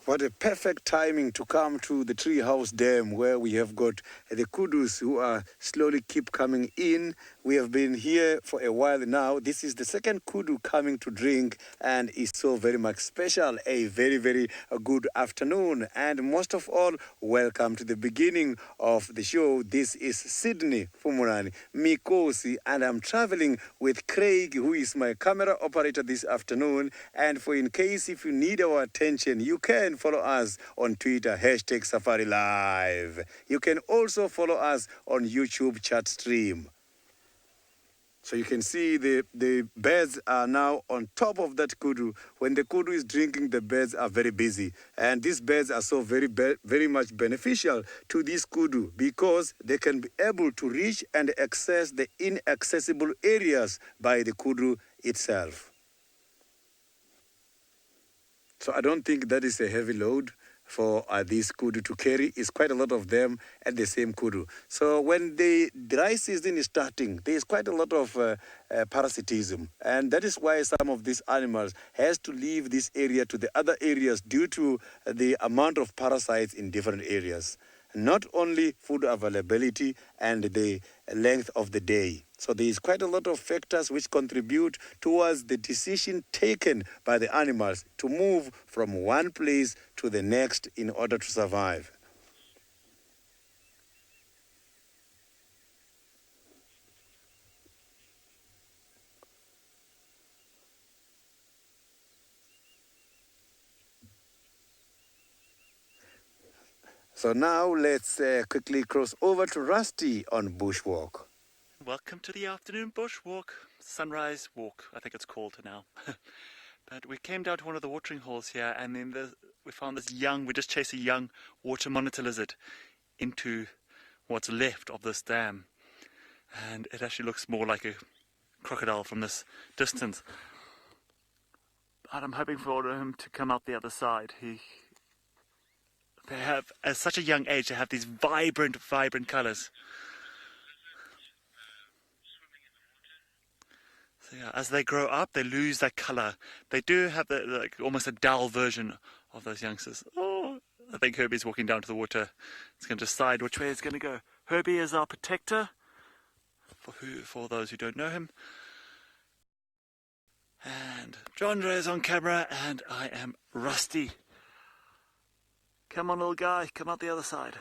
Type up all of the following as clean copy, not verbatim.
What a perfect timing to come to the Treehouse Dam, where we have got the kudus who are slowly keep coming in. We have been here for a while now. This is the second kudu coming to drink, and it's so very much special. A very good afternoon, and most of all, welcome to the beginning of the show. This is Sydney Fumurani Mikosi, and I'm traveling with Craig, who is my camera operator this afternoon. And for in case if you need our attention, you can follow us on Twitter, #Safari Live. You can also follow us on YouTube chat stream. So you can see the birds are now on top of that kudu. When the kudu is drinking, the birds are very busy. And these birds are so very much beneficial to this kudu because they can be able to reach and access the inaccessible areas by the kudu itself. So I don't think that is a heavy load for this kudu to carry. It's quite a lot of them at the same kudu. So when the dry season is starting, there is quite a lot of parasitism. And that is why some of these animals has to leave this area to the other areas due to the amount of parasites in different areas. Not only food availability and the length of the day. So there is quite a lot of factors which contribute towards the decision taken by the animals to move from one place to the next in order to survive. So now let's quickly cross over to Rusty on Bushwalk. Welcome to the afternoon bushwalk, sunrise walk, I think it's called now. But we came down to one of the watering holes here, and then we found this we just chased a young water monitor lizard into what's left of this dam. And it actually looks more like a crocodile from this distance. But I'm hoping for him to come out the other side. They have, at such a young age, they have these vibrant colours. So yeah, as they grow up, they lose that colour. They do have almost a dull version of those youngsters. Oh, I think Herbie's walking down to the water. It's going to decide which way it's going to go. Herbie is our protector, for those who don't know him. And Jandra is on camera, and I am Rusty. Come on, little guy, come out the other side.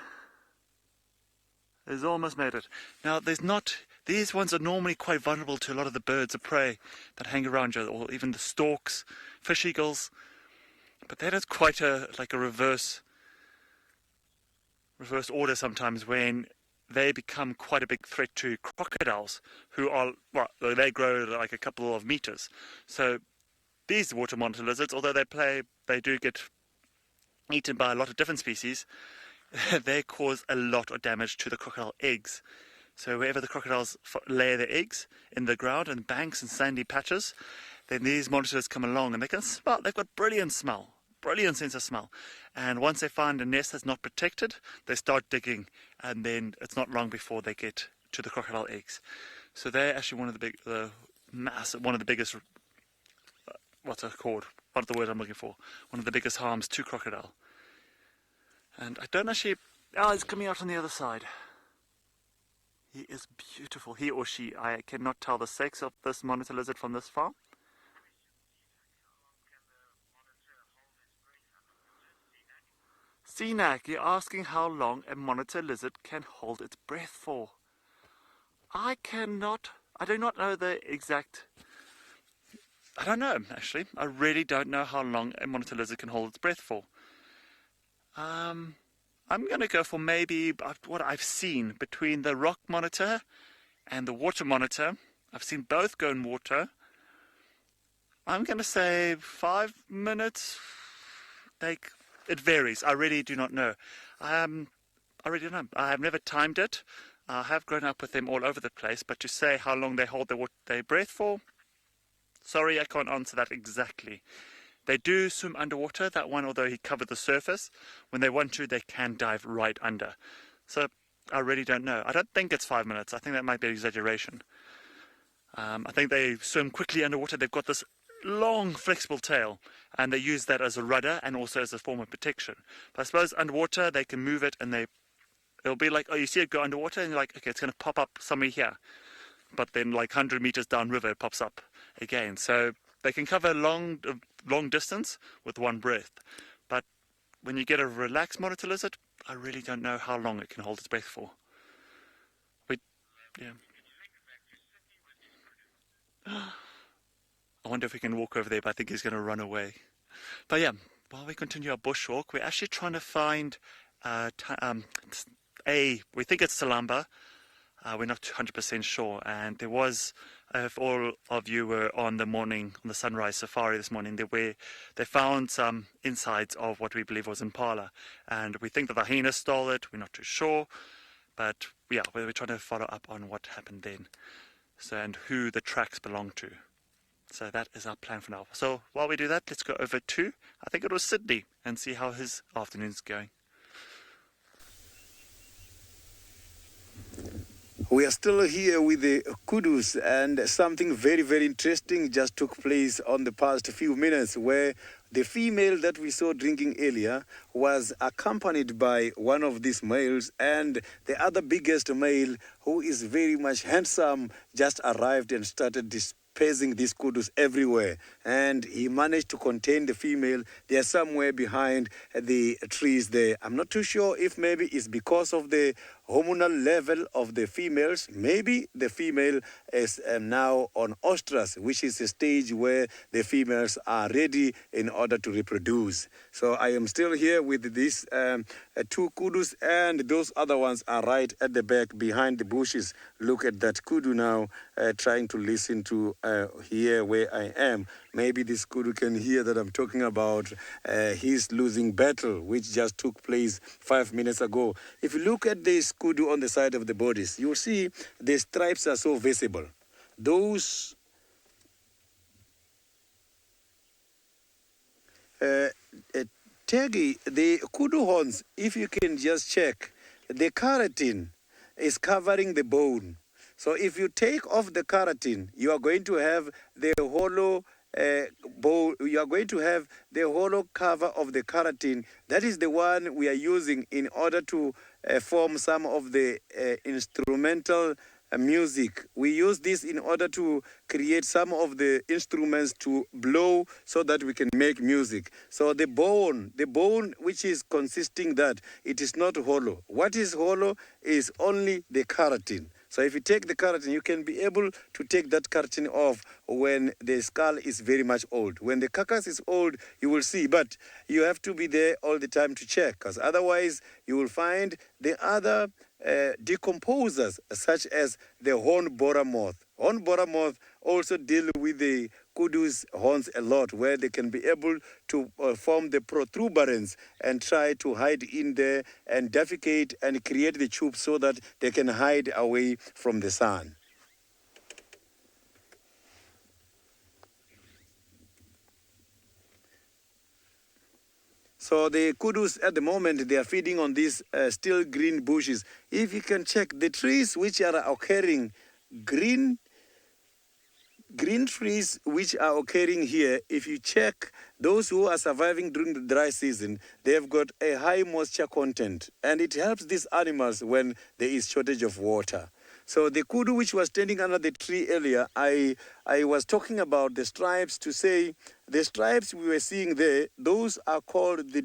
He's almost made it. Now, these ones are normally quite vulnerable to a lot of the birds of prey that hang around you, or even the storks, fish eagles. But that is quite a reverse order sometimes when they become quite a big threat to crocodiles, who are, they grow like a couple of meters. So these water monitor lizards, although they do get eaten by a lot of different species, they cause a lot of damage to the crocodile eggs. So wherever the crocodiles lay their eggs, in the ground and banks and sandy patches, then these monitors come along and they can smell. They've got brilliant sense of smell. And once they find a nest that's not protected, they start digging, and then it's not long before they get to the crocodile eggs. So they're actually one of the biggest, what's it called? What are the words I'm looking for? One of the biggest harms to crocodile. And I don't actually... Oh, he's coming out on the other side. He is beautiful. He or she. I cannot tell the sex of this monitor lizard from this far. CNAC, you're asking how long a monitor lizard can hold its breath for. I do not know the exact... I don't know, actually. I really don't know how long a monitor lizard can hold its breath for. I'm going to go for maybe what I've seen between the rock monitor and the water monitor. I've seen both go in water. I'm going to say 5 minutes. It varies. I really do not know. I really don't know. I have never timed it. I have grown up with them all over the place, but to say how long they hold their breath for, sorry, I can't answer that exactly. They do swim underwater, that one, although he covered the surface. When they want to, they can dive right under. So I really don't know. I don't think it's 5 minutes. I think that might be an exaggeration. I think they swim quickly underwater. They've got this long, flexible tail, and they use that as a rudder and also as a form of protection. But I suppose underwater they can move it, and it'll be like, oh, you see it go underwater, and you're like, okay, it's going to pop up somewhere here. But then, like 100 meters downriver, it pops up again. So they can cover long distance with one breath. But when you get a relaxed monitor lizard, I really don't know how long it can hold its breath for. Yeah. I wonder if we can walk over there, but I think he's going to run away. But yeah, while we continue our bushwalk, we're actually trying to find we think it's Salamba. We're not 100% sure. And there was, if all of you were on the sunrise safari this morning, they found some insides of what we believe was Impala. And we think that the hyena stole it. We're not too sure. But yeah, we're trying to follow up on what happened then. And who the tracks belong to. So that is our plan for now. So while we do that, let's go over to, I think it was Sydney, and see how his afternoon's going. We are still here with the kudus, and something very, very interesting just took place on the past few minutes, where the female that we saw drinking earlier was accompanied by one of these males, and the other biggest male, who is very much handsome, just arrived and started dispersing these kudus everywhere. And he managed to contain the female. They are somewhere behind the trees there. I'm not too sure if maybe it's because of the hormonal level of the females. Maybe the female is now on ostrus, which is a stage where the females are ready in order to reproduce. So I am still here with these two kudus, and those other ones are right at the back behind the bushes. Look at that kudu now, trying to listen to hear where I am. Maybe this kudu can hear that I'm talking about his losing battle, which just took place 5 minutes ago. If you look at this kudu on the side of the bodies, you'll see the stripes are so visible. Those Tegi, the kudu horns, if you can just check, the keratin is covering the bone. So if you take off the keratin, you are going to have the hollow bone. You are going to have the hollow cover of the keratin. That is the one we are using in order to form some of the instrumental music. We use this in order to create some of the instruments to blow so that we can make music. So the bone which is consisting that, it is not hollow. What is hollow is only the keratin. So if you take the keratin, you can be able to take that keratin off when the skull is very much old. When the carcass is old, you will see, but you have to be there all the time to check, because otherwise you will find the other decomposers, such as the horn borer moth. Horn borer moth also deal with the kudu's horns a lot, where they can be able to form the protuberance and try to hide in there and defecate and create the tube so that they can hide away from the sun. So the kudus at the moment, they are feeding on these still green bushes. If you can check the trees which are occurring, green trees which are occurring here, if you check those who are surviving during the dry season, they have got a high moisture content, and it helps these animals when there is shortage of water. So the kudu which was standing under the tree earlier, I was talking about the stripes to say the stripes we were seeing there, those are called the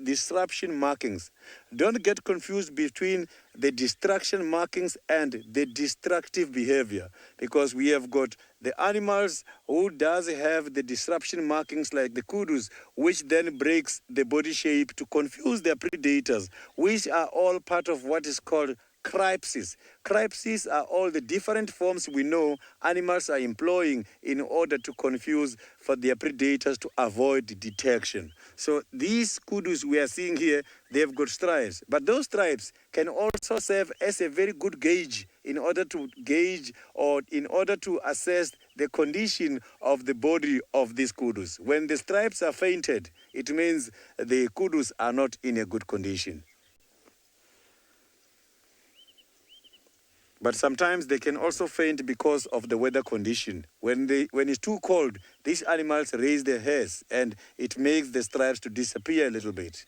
disruption markings. Don't get confused between the distraction markings and the destructive behavior, because we have got the animals who does have the disruption markings like the kudus, which then breaks the body shape to confuse their predators, which are all part of what is called crypsis. Crypsis are all the different forms we know animals are employing in order to confuse for their predators to avoid detection. So these kudus we are seeing here, they've got stripes, but those stripes can also serve as a very good gauge in order to gauge or in order to assess the condition of the body of these kudus. When the stripes are fainted, it means the kudus are not in a good condition. But sometimes they can also faint because of the weather condition. When it's too cold, these animals raise their hairs and it makes the stripes to disappear a little bit.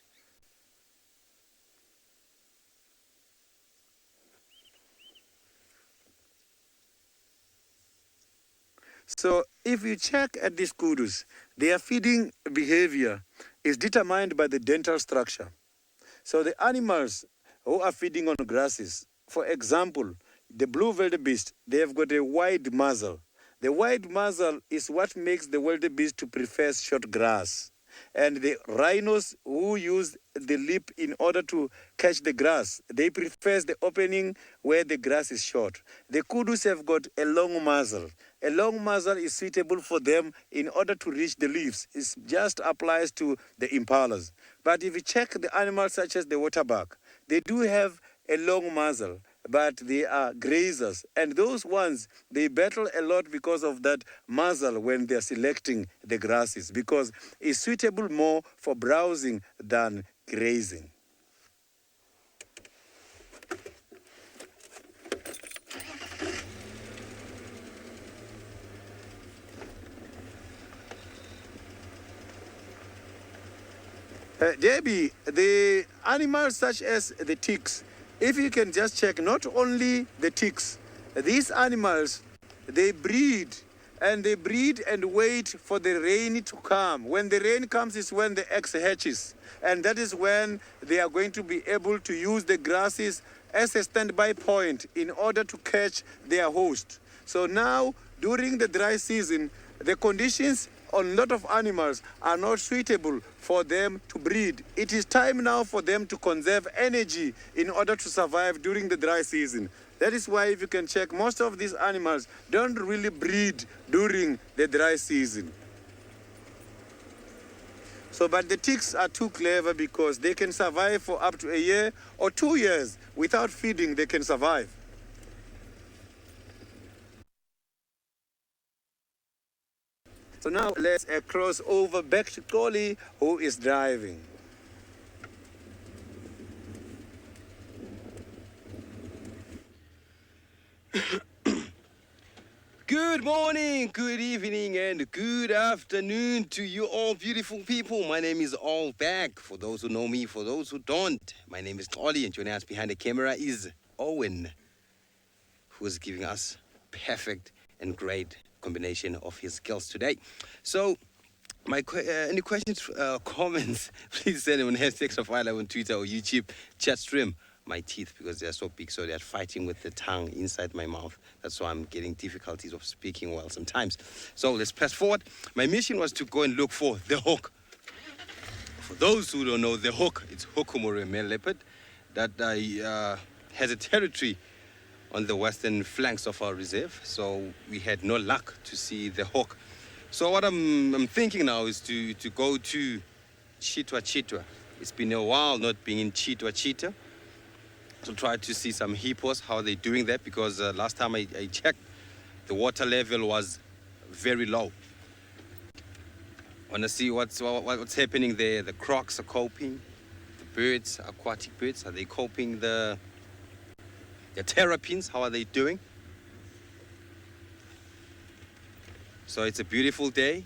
So if you check at these kudus, their feeding behavior is determined by the dental structure. So the animals who are feeding on grasses, for example, the blue wildebeest, they have got a wide muzzle. The wide muzzle is what makes the wildebeest to prefer short grass. And the rhinos who use the lip in order to catch the grass, they prefer the opening where the grass is short. The kudus have got a long muzzle. A long muzzle is suitable for them in order to reach the leaves. It just applies to the impalas. But if you check the animals such as the waterbuck, they do have a long muzzle, but they are grazers. And those ones, they battle a lot because of that muzzle when they're selecting the grasses, because it's suitable more for browsing than grazing. Debbie, the animals such as the ticks, if you can just check, not only the ticks, these animals, they breed and wait for the rain to come. When the rain comes is when the eggs hatches. And that is when they are going to be able to use the grasses as a standby point in order to catch their host. So now, during the dry season, the conditions on a lot of animals are not suitable for them to breed. It is time now for them to conserve energy in order to survive during the dry season. That is why, if you can check, most of these animals don't really breed during the dry season. So, but the ticks are too clever because they can survive for up to a year or 2 years without feeding. They can survive. So now let's cross over back to Collie, who is driving. Good morning, good evening, and good afternoon to you all beautiful people. My name is All Back. For those who know me, for those who don't, my name is Ollie, and joining us behind the camera is Owen, who is giving us perfect and great combination of his skills today. So, any questions, comments, please send them on #Geographic on Twitter or YouTube chat stream. My teeth, because they're so big, so they're fighting with the tongue inside my mouth. That's why I'm getting difficulties of speaking well sometimes. So let's press forward. My mission was to go and look for the hawk. For those who don't know, the hawk, it's Hokomore male leopard that has a territory on the western flanks of our reserve. So we had no luck to see the hawk. So what I'm thinking now is to go to Chitwa. It's been a while not being in Chitwa. To try to see some hippos, how they're doing that, because last time I checked, the water level was very low. Want to see what's happening there. The crocs are coping, the birds, aquatic birds, are they coping? The terrapins, how are they doing? So it's a beautiful day,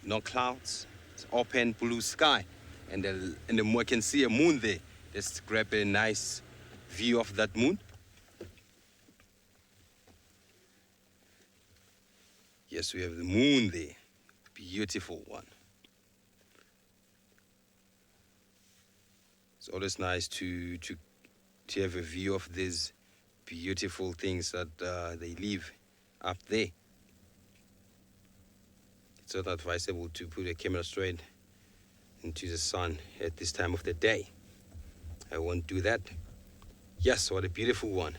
no clouds, it's open blue sky, and I can see a moon there. Let's grab a nice view of that moon. Yes, we have the moon there. Beautiful one. It's always nice to have a view of these beautiful things that they live up there. It's not advisable to put a camera straight into the sun at this time of the day. I won't do that. Yes, what a beautiful one.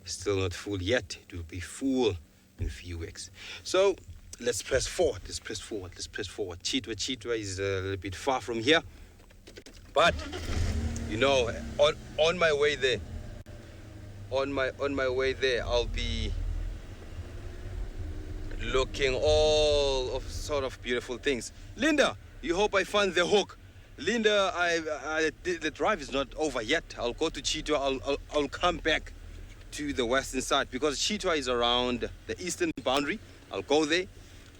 Still not full yet. It will be full in a few weeks. So let's press forward. Chitwa is a little bit far from here. But you know, on my way there, I'll be looking all of sort of beautiful things. Linda, you hope I find the hawk. Linda, the drive is not over yet. I'll go to Chitwa. I'll come back to the western side because Chitwa is around the eastern boundary. I'll go there,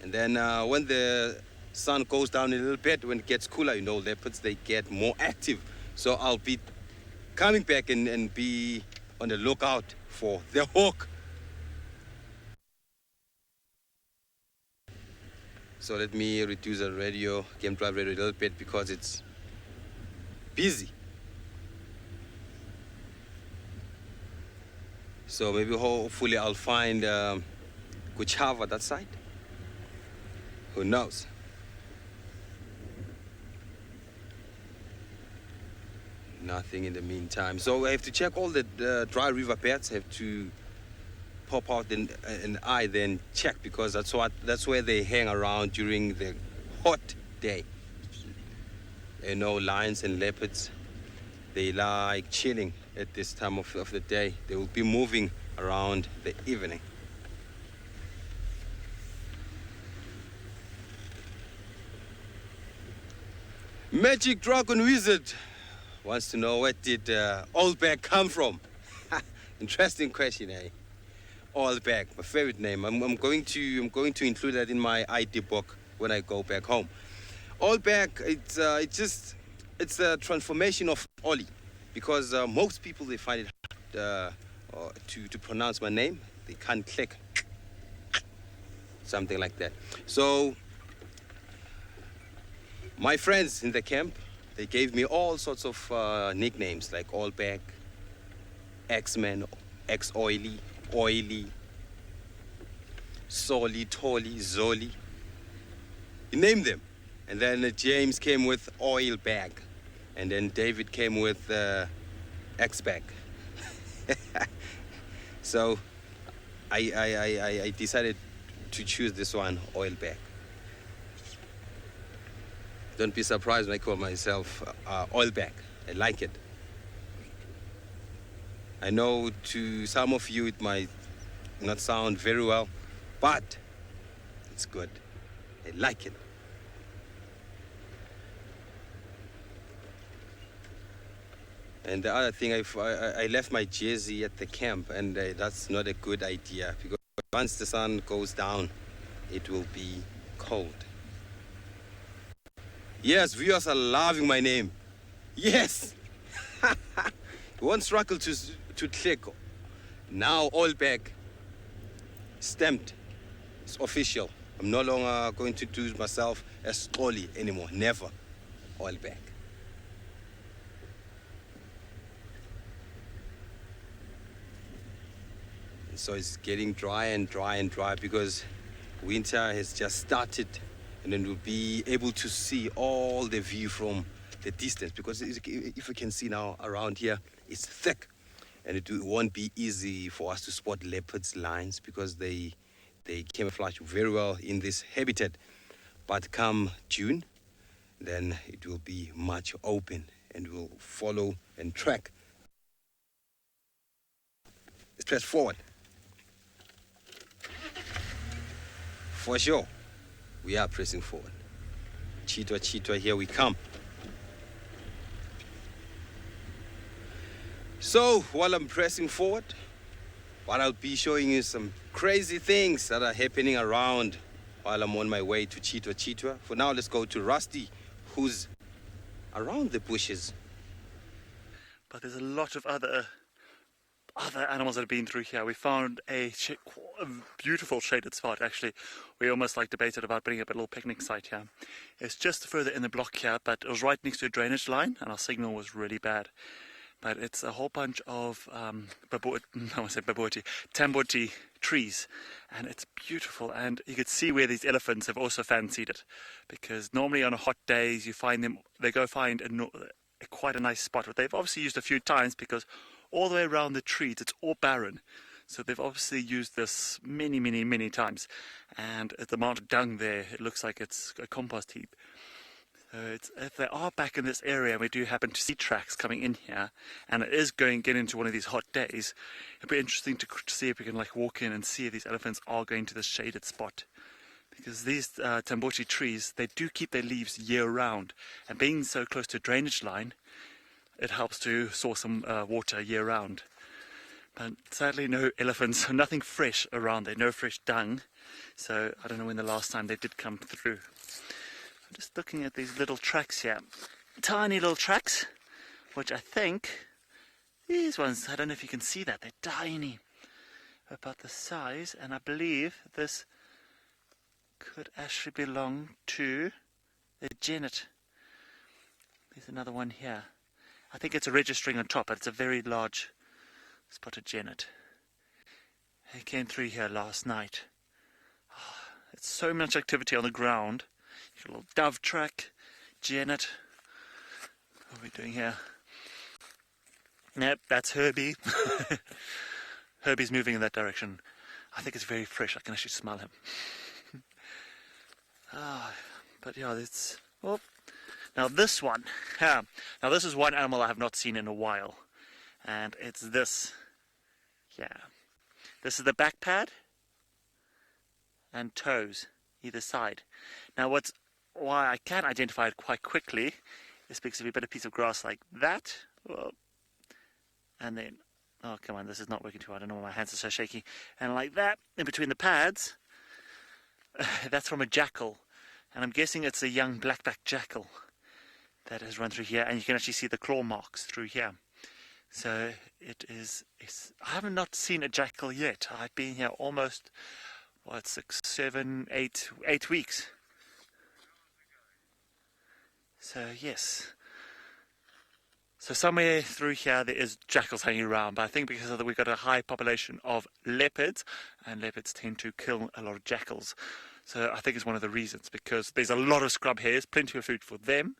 and then when the sun goes down a little bit, when it gets cooler, you know, leopards, they get more active. So I'll be coming back and be on the lookout for the hawk. So let me reduce the radio, game drive radio a little bit because it's busy. So maybe hopefully I'll find Kuchava that side. Who knows? Nothing in the meantime. So I have to check all the dry river beds. I have to pop out an eye, then check, because that's where they hang around during the hot day. You know, lions and leopards, they like chilling at this time of the day. They will be moving around the evening. Magic Dragon Wizard wants to know, where did Old Bear come from? Interesting question, eh? Old Bear, my favorite name. I'm going to include that in my ID book when I go back home. Old Bear, it's a transformation of Ollie, because most people, they find it hard to pronounce my name. They can't click, something like that. So my friends in the camp, they gave me all sorts of nicknames like All Back, X-Men, X-Oily, Oily, Soli, Tolly, Zoli. You name them. And then James came with Oil Bag. And then David came with X-Bag. So I decided to choose this one, Oil Bag. Don't be surprised when I call myself Oil Bag. I like it. I know to some of you it might not sound very well, but it's good. I like it. And the other thing, I left my jersey at the camp, and that's not a good idea, because once the sun goes down, it will be cold. Yes, viewers are loving my name. Yes! You won't struggle to click. Now, All Back, stamped. It's official. I'm no longer going to do myself as Oli anymore. Never. All Back. And so it's getting dry and dry and dry because winter has just started, and then we'll be able to see all the view from the distance, because if you can see now around here, it's thick, and it won't be easy for us to spot leopards, lions, because they camouflage very well in this habitat. But come June, then it will be much open, and we'll follow and track. Let's press forward. For sure, we are pressing forward. Chitwa, Chitwa, here we come. So, while I'm pressing forward, but I'll be showing you some crazy things that are happening around while I'm on my way to Chitwa, Chitwa. For now, let's go to Rusty, who's around the bushes. But there's a lot of other animals that have been through here. We found a beautiful shaded spot, actually. We almost debated about putting up a little picnic site here. It's just further in the block here, but it was right next to a drainage line, and our signal was really bad. But it's a whole bunch of Tamboti trees, and it's beautiful. And you could see where these elephants have also fancied it, because normally on hot days you find them, they go find quite a nice spot, but they've obviously used a few times, because all the way around the trees it's all barren. So they've obviously used this many times, and at the amount of dung there, it looks like it's a compost heap. So if they are back in this area, and we do happen to see tracks coming in here, and it is getting into one of these hot days, it'd be interesting to see if we can walk in and see if these elephants are going to this shaded spot. Because these Tamboti trees, they do keep their leaves year round, and being so close to a drainage line, it helps to source some water year round. But sadly, no elephants, nothing fresh around there, no fresh dung. So I don't know when the last time they did come through. I'm just looking at these little tracks here. Tiny little tracks, which I think, these ones, I don't know if you can see that, they're tiny. About the size, and I believe this could actually belong to the genet. There's another one here. I think it's a registering on top, but it's a very large spotted genet. He came through here last night. Oh, it's so much activity on the ground. You got a little dove track, genet. What are we doing here? Yep, that's Herbie. Herbie's moving in that direction. I think it's very fresh. I can actually smell him. But yeah, it's... Oh. Now this one. Yeah. Now this is one animal I have not seen in a while. And it's this. Yeah. This is the back pad and toes either side. Now why I can identify it quite quickly is because if you put a piece of grass like that, well, and then, oh come on, this is not working too hard, I don't know why my hands are so shaky, and like that, in between the pads, that's from a jackal, and I'm guessing it's a young blackback jackal that has run through here, and you can actually see the claw marks through here. So I have not seen a jackal yet. I've been here almost, 6, 7, 8 weeks. So yes. So somewhere through here there is jackals hanging around, but I think because we've got a high population of leopards, and leopards tend to kill a lot of jackals. So I think it's one of the reasons, because there's a lot of scrub hares, plenty of food for them.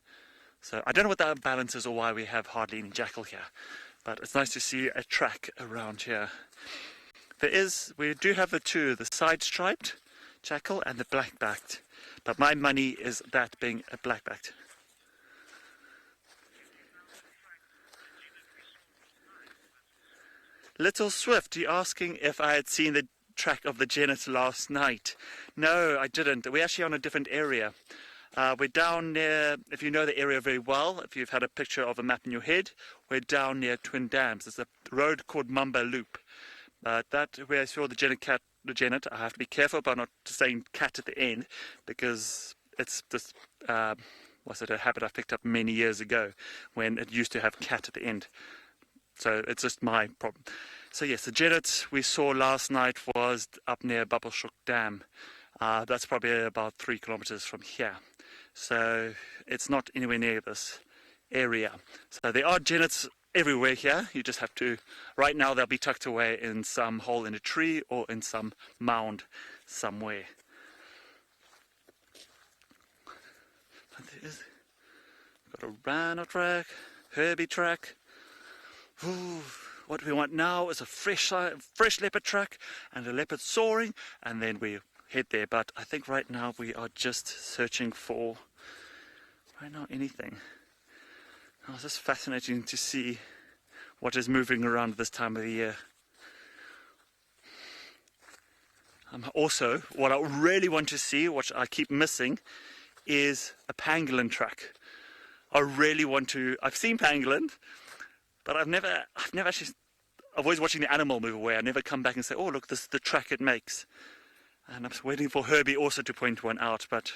So I don't know what the balance is or why we have hardly any jackal here. But it's nice to see a track around here. We do have the side-striped jackal and the black-backed. But my money is that being a black-backed. Little Swift, you're asking if I had seen the track of the genet last night. No, I didn't. We're actually on a different area. We're down near, if you know the area very well, if you've had a picture of a map in your head, we're down near Twin Dams. There's a road called Mamba Loop. That where I saw the genet, I have to be careful about not saying cat at the end, because it's just, a habit I picked up many years ago when it used to have cat at the end. So it's just my problem. So yes, the genet we saw last night was up near Bubbleshoek Dam. That's probably about 3 kilometers from here. So it's not anywhere near this area. So there are genets everywhere here. You just have to, right now they'll be tucked away in some hole in a tree or in some mound somewhere. But there is, got a rhino track, Herbie track. Ooh, what we want now is a fresh leopard track and a leopard soaring, and then we head there. But I think right now we are just searching for anything. Oh, it's just fascinating to see what is moving around this time of the year. Also, what I really want to see, what I keep missing, is a pangolin track. I really want to. I've seen pangolin, but I've never actually. I'm always watching the animal move away. I never come back and say, "Oh, look, this is the track it makes." And I'm waiting for Herbie also to point one out. But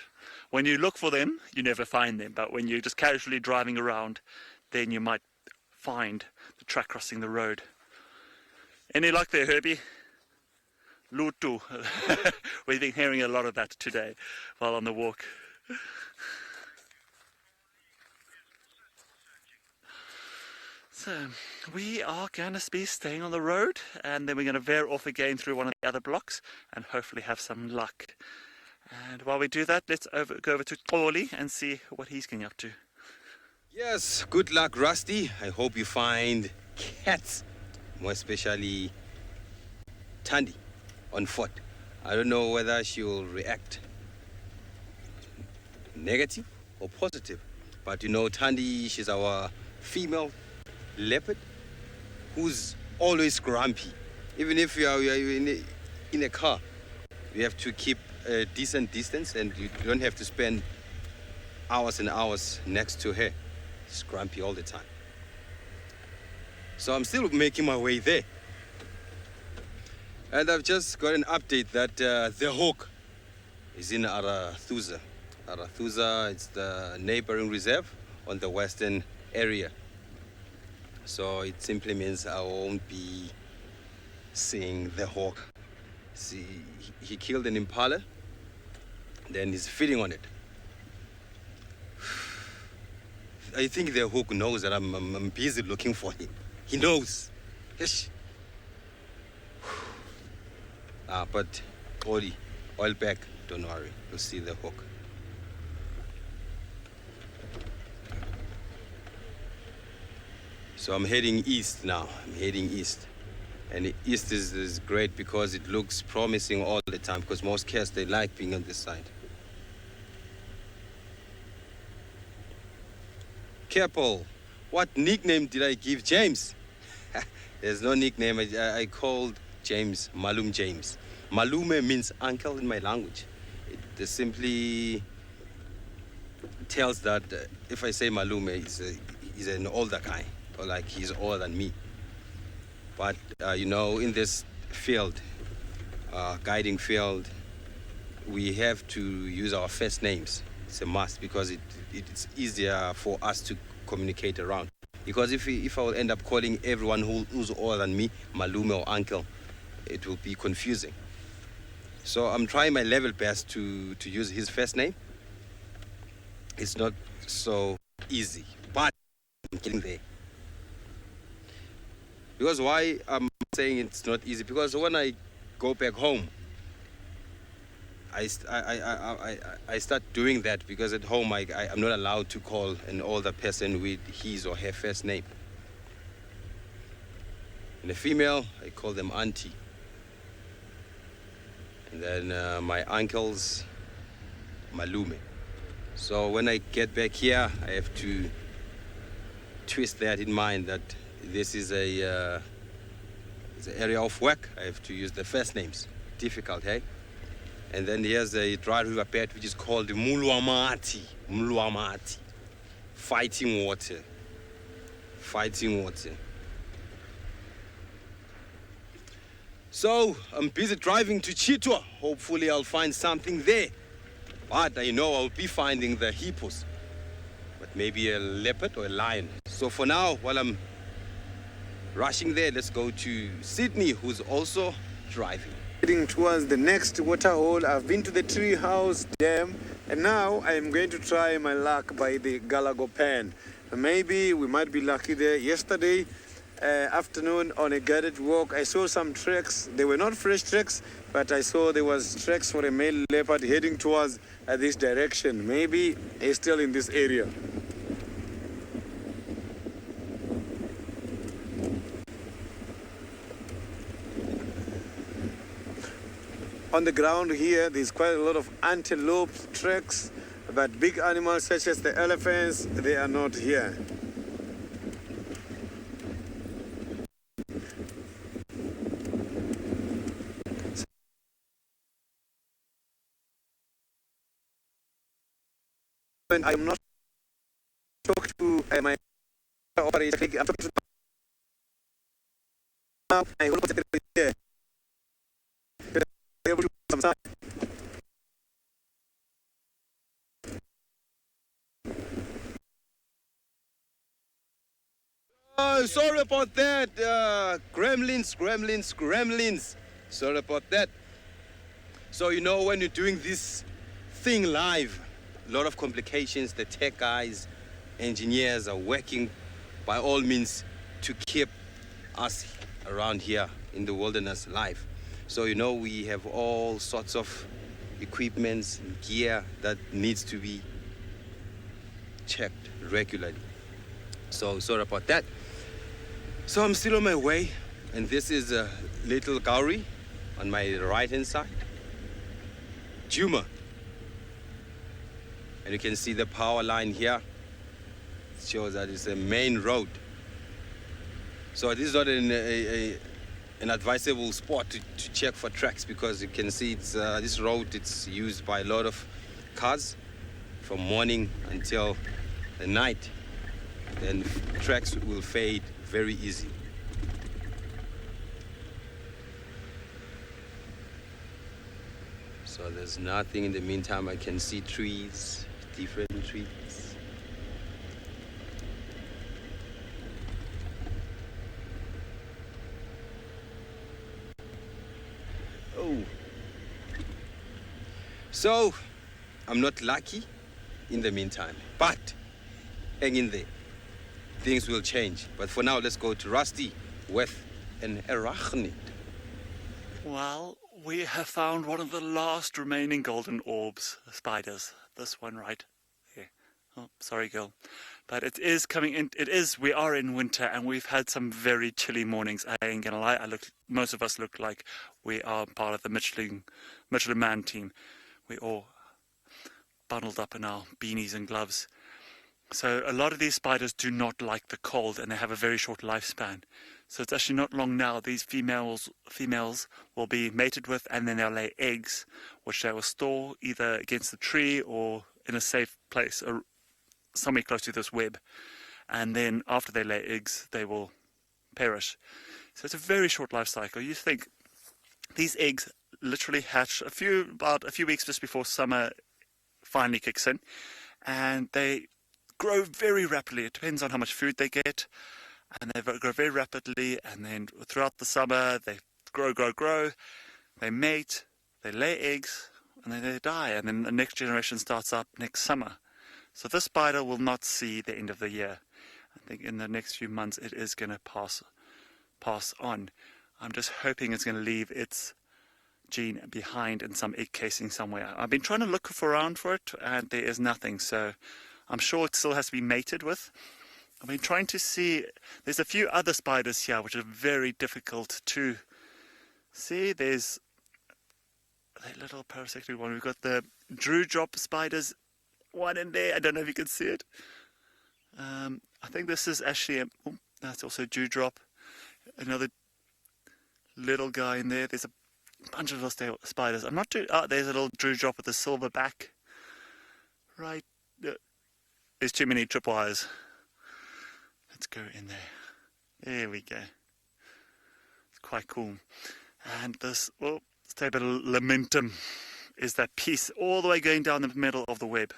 when you look for them, you never find them. But when you're just casually driving around, then you might find the track crossing the road. Any luck there, Herbie? Lutu. We've been hearing a lot of that today while on the walk. So we are going to be staying on the road, and then we're going to veer off again through one of the other blocks and hopefully have some luck. And while we do that, let's go over to Oli and see what he's getting up to. Yes, good luck, Rusty. I hope you find cats, more especially Tandy, on foot. I don't know whether she'll react negative or positive, but you know, Tandy, she's our female leopard who's always grumpy. Even if you are in a car, you have to keep a decent distance, and you don't have to spend hours and hours next to her. She's grumpy all the time. So I'm still making my way there. And I've just got an update that the hawk is in Arathusa. Arathusa, it's the neighboring reserve on the western area. So it simply means I won't be seeing the hawk. See, he killed an impala, then he's feeding on it. I think the hawk knows that I'm busy looking for him. He knows. Yes. But Oli, oil back, don't worry. You'll see the hawk. So I'm heading east now. I'm heading east. And east is great because it looks promising all the time, because most cats, they like being on this side. Careful. What nickname did I give James? There's no nickname. I called James Malum James. Malume means uncle in my language. It simply tells that if I say Malume, he's an older guy, or like he's older than me. But, you know, in this field, guiding field, we have to use our first names. It's a must, because it's easier for us to communicate around. Because if I will end up calling everyone who's older than me Malume or uncle, it will be confusing. So I'm trying my level best to use his first name. It's not so easy, but I'm getting there. Because why I'm saying it's not easy? Because when I go back home, I start doing that, because at home I'm not allowed to call an older person with his or her first name. And a female, I call them auntie. And then my uncles, Malume. So when I get back here, I have to twist that in mind, that this is it's an area of work. I have to use the first names. Difficult, hey? And then here's a dry river bed which is called Muluamati. Muluamati. Fighting water. Fighting water. So I'm busy driving to Chitwa. Hopefully I'll find something there. But I know I'll be finding the hippos. But maybe a leopard or a lion. So for now, while I'm rushing there, let's go to Sydney, who's also driving. Heading towards the next waterhole. I've been to the Treehouse Dam, and now I'm going to try my luck by the Galago Pan. Maybe we might be lucky there. Yesterday afternoon on a guided walk, I saw some tracks. They were not fresh tracks, but I saw there was tracks for a male leopard heading towards this direction. Maybe he's still in this area. On the ground here, there's quite a lot of antelope tracks, but big animals such as the elephants, they are not here. And I'm not talking to my operator. I'm talking to my operator here. Sorry about that. Gremlins. Sorry about that. So, you know, when you're doing this thing live, a lot of complications. The tech guys, engineers are working by all means to keep us around here in the wilderness live. So, you know, we have all sorts of equipments and gear that needs to be checked regularly. So, sorry about that. So I'm still on my way, and this is a little Gauri on my right-hand side. Juma. And you can see the power line here. It shows that it's a main road. So this is not an advisable spot to check for tracks, because you can see it's this road, it's used by a lot of cars from morning until the night. Then tracks will fade very easy. Well, there's nothing in the meantime. I can see trees, different trees. Oh. So, I'm not lucky in the meantime, but hang in there. Things will change. But for now, let's go to Rusty with an arachnid. Well, we have found one of the last remaining golden orbs spiders. This one right here. Oh, sorry, girl. But it is coming in. We are in winter, and we've had some very chilly mornings. I ain't gonna lie. Most of us look like we are part of the Michelin Man team. We all bundled up in our beanies and gloves. So a lot of these spiders do not like the cold, and they have a very short lifespan. So it's actually not long now. These females will be mated with, and then they'll lay eggs, which they will store either against the tree or in a safe place, or somewhere close to this web. And then after they lay eggs, they will perish. So it's a very short life cycle. You think these eggs literally hatch about a few weeks just before summer finally kicks in, and they grow very rapidly. It depends on how much food they get, and they grow very rapidly, and then throughout the summer they grow, they mate, they lay eggs, and then they die, and then the next generation starts up next summer. So this spider will not see the end of the year. I think in the next few months it is going to pass on. I'm just hoping it's going to leave its gene behind in some egg casing somewhere. I've been trying to look around for it, and there is nothing, so I'm sure it still has to be mated with. I've been trying to see, there's a few other spiders here which are very difficult to see. There's that little parasectoid one. We've got the dewdrop spiders, one in there. I don't know if you can see it. I think this is actually that's also dewdrop. Another little guy in there. There's a bunch of little spiders. I'm not too. There's a little dewdrop with a silver back. Right. There's too many tripwires. Let's go in there. There we go. It's quite cool. And this, let's take a bit of lamentum, is that piece all the way going down the middle of the web.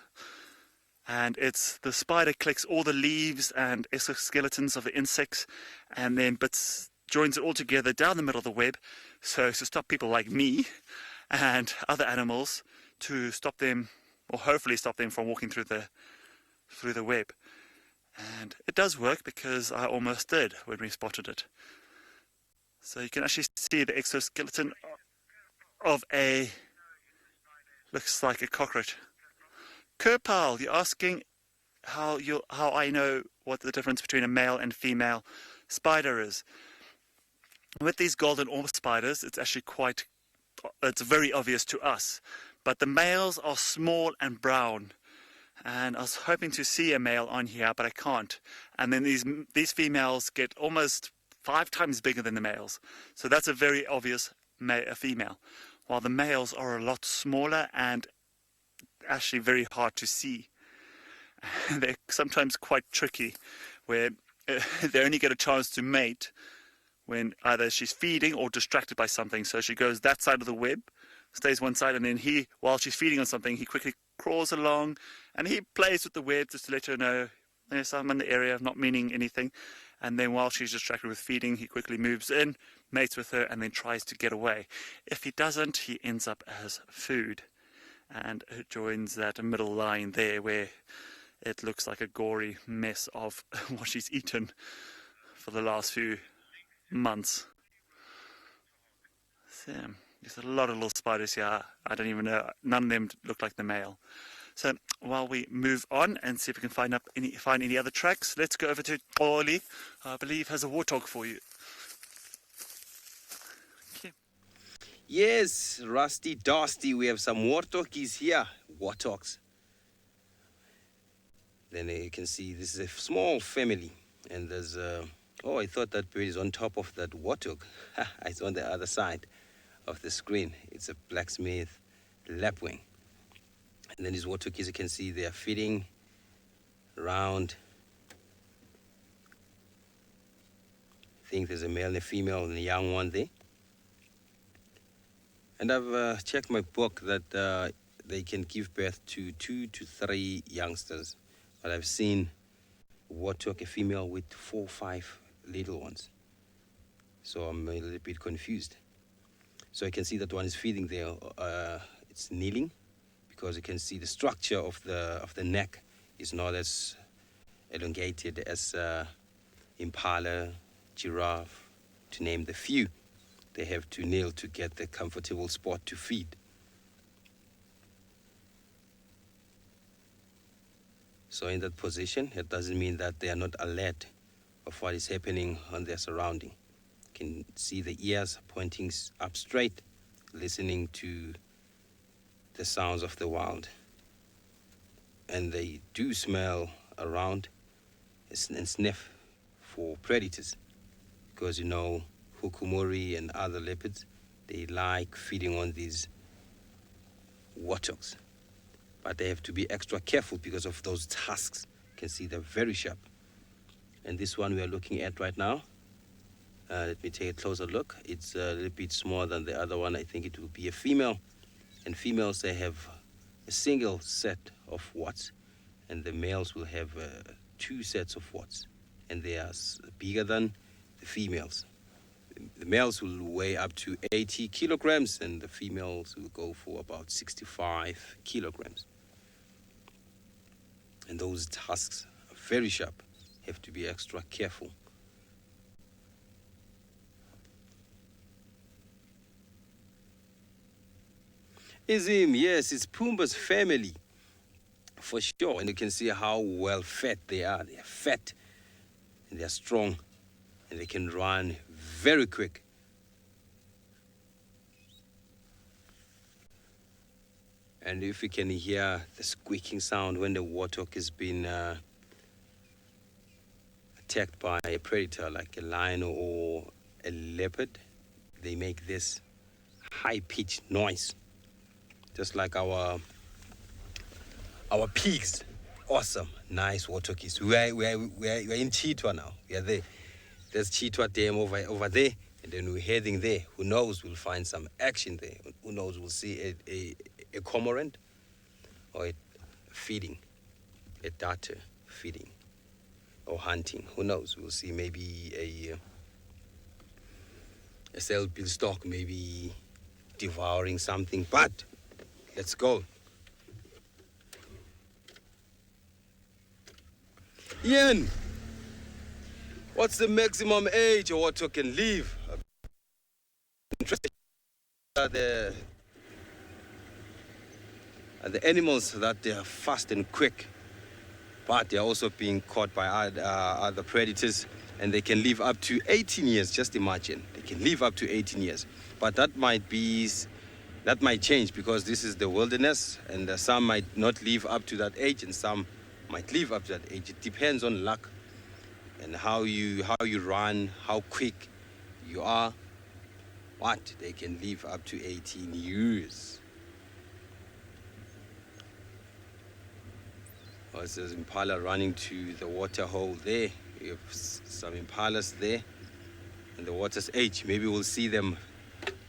And the spider collects all the leaves and exoskeletons of the insects, and then joins it all together down the middle of the web, so to stop people like me and other animals, to stop them, or hopefully stop them from walking through the web. And it does work, because I almost did when we spotted it. So you can actually see the exoskeleton of looks like a cockroach. Kerpal, you're asking how I know what the difference between a male and female spider is. With these golden orb spiders, it's actually it's very obvious to us. But the males are small and brown. And I was hoping to see a male on here, but I can't. And then these females get almost 5 times bigger than the males. So that's a very obvious female. While the males are a lot smaller and actually very hard to see. They're sometimes quite tricky, where they only get a chance to mate when either she's feeding or distracted by something. So she goes that side of the web, stays one side, and then while she's feeding on something, he quickly crawls along, and he plays with the web just to let her know, yes, I'm in the area, not meaning anything. And then while she's distracted with feeding, he quickly moves in, mates with her, and then tries to get away. If he doesn't, he ends up as food, and it joins that middle line there where it looks like a gory mess of what she's eaten for the last few months. So there's a lot of little spiders here. I don't even know. None of them look like the male. So while we move on and see if we can find any other tracks, let's go over to Oli, who I believe has a warthog for you. Okay. Yes, Rusty Dusty, we have some warthogs here. Warthogs. Then you can see this is a small family, and there's I thought that bird is on top of that warthog. It's on the other side of the screen. It's a blacksmith lapwing. And then these warthogs, you can see, they are feeding around. I think there's a male and a female and a young one there. And I've checked my book that they can give birth to 2 to 3 youngsters. But I've seen warthog, a female with 4 or 5 little ones. So I'm a little bit confused. So I can see that one is feeding there. It's kneeling because you can see the structure of the neck is not as elongated as impala, giraffe, to name the few. They have to kneel to get the comfortable spot to feed. So in that position, it doesn't mean that they are not alert of what is happening on their surrounding. You can see the ears pointing up straight, listening to the sounds of the wild. And they do smell around and sniff for predators, because hukumuri and other leopards, they like feeding on these warthogs. But they have to be extra careful because of those tusks. You can see they're very sharp. And this one we are looking at right now, let me take a closer look. It's a little bit smaller than the other one. I think it will be a female. And females, they have a single set of warts, and the males will have 2 sets of warts, and they are bigger than the females. The males will weigh up to 80 kilograms, and the females will go for about 65 kilograms. And those tusks are very sharp. Have to be extra careful. Yes, it's Pumbaa's family, for sure. And you can see how well fed they are. They are fat, and they are strong, and they can run very quick. And if you can hear the squeaking sound when the warthog is being attacked by a predator like a lion or a leopard, they make this high-pitched noise, just like our pigs. Awesome, nice warthogis. We're in Chitwa now. We are there. There's Chitwa Dam over there, and then we're heading there. Who knows? We'll find some action there. Who knows? We'll see a cormorant or a feeding, a darter feeding or hunting. Who knows? We'll see maybe a cell-bill stock, maybe devouring something. But let's go. Ian, what's the maximum age a warthog can live? Interesting. The animals that they are fast and quick, but they are also being caught by other predators, and they can live up to 18 years. Just imagine, they can live up to 18 years. But that might change because this is the wilderness, and some might not live up to that age, and some might live up to that age. It depends on luck and how you run, how quick you are. But they can live up to 18 years. There's impala running to the water hole there. We have some impalas there, and the water's edge. Maybe we'll see them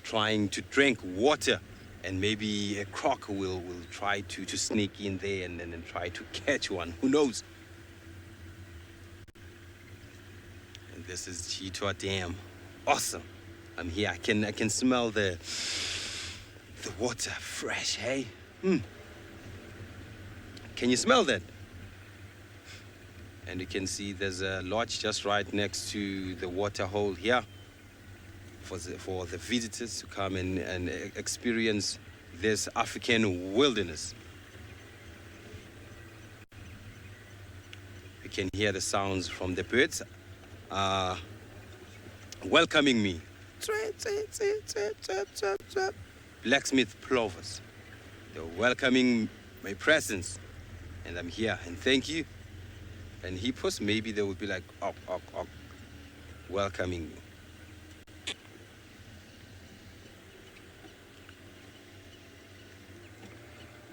trying to drink water, and maybe a croc will try to sneak in there and try to catch one. Who knows? And this is Chitwa Dam. Awesome. I'm here. I can smell the water fresh, hey? Can you smell that? And you can see there's a lodge just right next to the water hole here for the visitors to come and experience this African wilderness. You can hear the sounds from the birds welcoming me. Blacksmith plovers. They're welcoming my presence. And I'm here, and thank you. And hippos, maybe they would be like, welcoming me.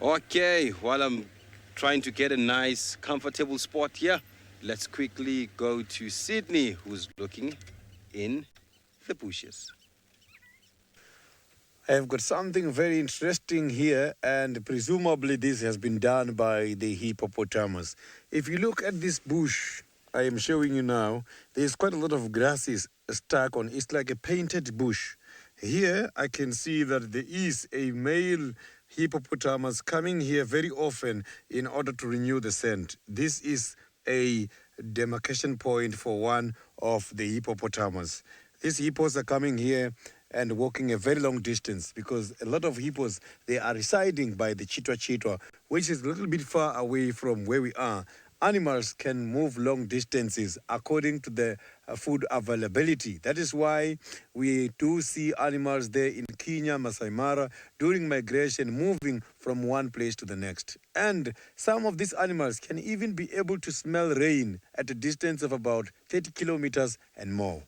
Okay, while I'm trying to get a nice, comfortable spot here, let's quickly go to Sydney, who's looking in the bushes. I have got something very interesting here, and presumably this has been done by the hippopotamus. If you look at this bush I am showing you now, there's quite a lot of grasses stuck on. It's like a painted bush. Here I can see that there is a male hippopotamus coming here very often in order to renew the scent. This is a demarcation point for one of the hippopotamus. These hippos are coming here and walking a very long distance because a lot of hippos, they are residing by the Chitwa, which is a little bit far away from where we are. Animals can move long distances according to the food availability. That is why we do see animals there in Kenya, Maasai Mara, during migration, moving from one place to the next. And some of these animals can even be able to smell rain at a distance of about 30 kilometers and more.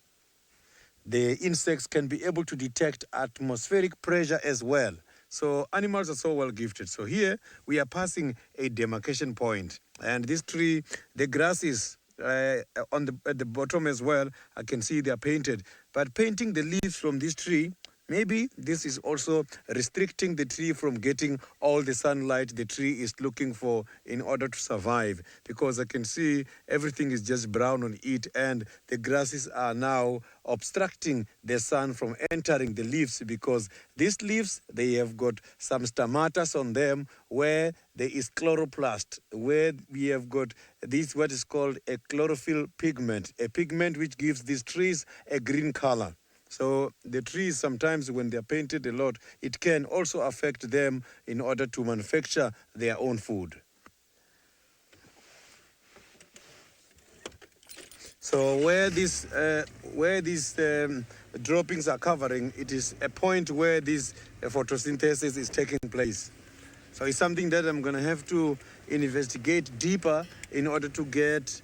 The insects can be able to detect atmospheric pressure as well. So animals are so well gifted. So here we are passing a demarcation point. And this tree, the grasses at the bottom as well, I can see they are painted. But painting the leaves from this tree, maybe this is also restricting the tree from getting all the sunlight the tree is looking for in order to survive. Because I can see everything is just brown on it, and the grasses are now obstructing the sun from entering the leaves, because these leaves, they have got some stomatas on them where there is chloroplast, where we have got this what is called a chlorophyll pigment, a pigment which gives these trees a green color. So the trees, sometimes when they're painted a lot, it can also affect them in order to manufacture their own food. So where these droppings are covering, it is a point where this photosynthesis is taking place. So it's something that I'm going to have to investigate deeper in order to get